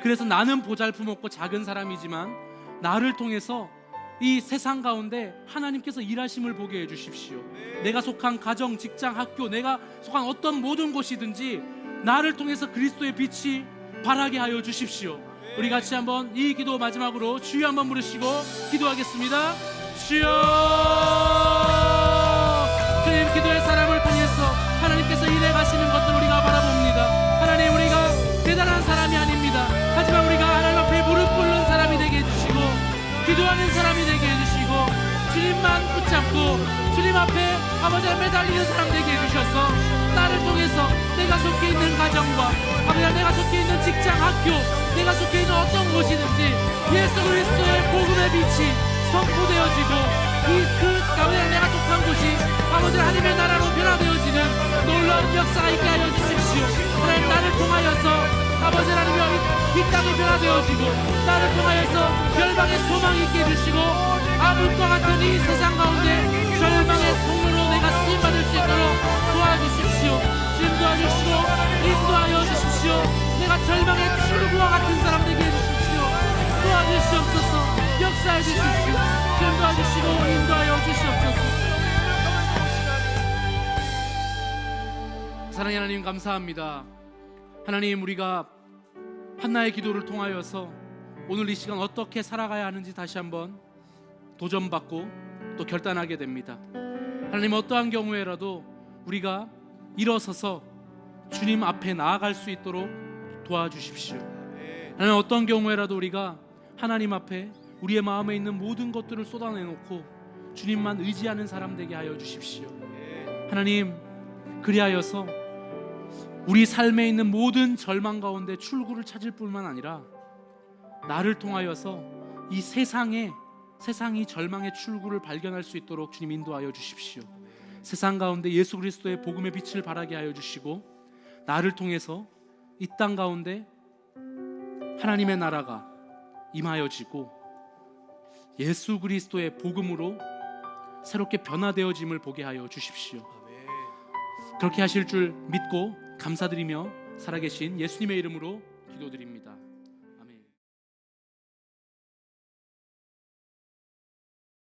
그래서 나는 보잘품없고 작은 사람이지만 나를 통해서 이 세상 가운데 하나님께서 일하심을 보게 해주십시오. 내가 속한 가정, 직장, 학교, 내가 속한 어떤 모든 곳이든지 나를 통해서 그리스도의 빛이 발하게 하여 주십시오. 우리 같이 한번 이 기도 마지막으로 주여 한번 부르시고 기도하겠습니다. 주여, 주님, 기도의 사람을 통해서 하나님께서 일해 가시는 것들 우리가 바라봅니다. 하나님, 우리가 대단한 사람이 아닙니다. 하지만 우리가 하나님 앞에 무릎 꿇는 사람이 되게 해주시고 기도하는 사람이 되게 해주시고 주님만 붙잡고 주님 앞에 아버지와 매달리는 사람 되게 해주셔서 나를 통해서 내가 속해 있는 가정과 아버지와 내가 속해 있는 직장, 학교, 내가 속해 있는 어떤 곳이든지 예수 그리스도의 복음의 빛이 선포되어지고 그 가운데 내가 속한 곳이 아버지 하나님의 나라로 변화되어지는 놀라운 역사가 있게 하여 주십시오. 하나님, 나를 통하여서 아버지 하나님의 이 땅이 변화되어지고 나를 통하여서 열방의 소망이 있게 해주시고 아문과 같은 이 세상 가운데 절망의 통로로 내가 쓰임받을 수 있도록 도와주십시오. 주님 도와주시고 인도하여 주십시오. 내가 절망의 출구와 같은 사람 되게 해주십시오. 도와주시옵소서. 역사해 주십시오. 주님 도와주시고 인도하여 주시옵소서. 사랑의 하나님 감사합니다. 하나님, 우리가 한나의 기도를 통하여서 오늘 이 시간 어떻게 살아가야 하는지 다시 한번 도전받고 또 결단하게 됩니다. 하나님, 어떠한 경우에라도 우리가 일어서서 주님 앞에 나아갈 수 있도록 도와주십시오. 하나님, 어떤 경우에라도 우리가 하나님 앞에 우리의 마음에 있는 모든 것들을 쏟아내놓고 주님만 의지하는 사람 되게 하여 주십시오. 하나님, 그리하여서 우리 삶에 있는 모든 절망 가운데 출구를 찾을 뿐만 아니라 나를 통하여서 이 세상이 절망의 출구를 발견할 수 있도록 주님 인도하여 주십시오. 세상 가운데 예수 그리스도의 복음의 빛을 발하게 하여 주시고 나를 통해서 이 땅 가운데 하나님의 나라가 임하여지고 예수 그리스도의 복음으로 새롭게 변화되어짐을 보게 하여 주십시오. 그렇게 하실 줄 믿고 감사드리며 살아계신 예수님의 이름으로 기도드립니다.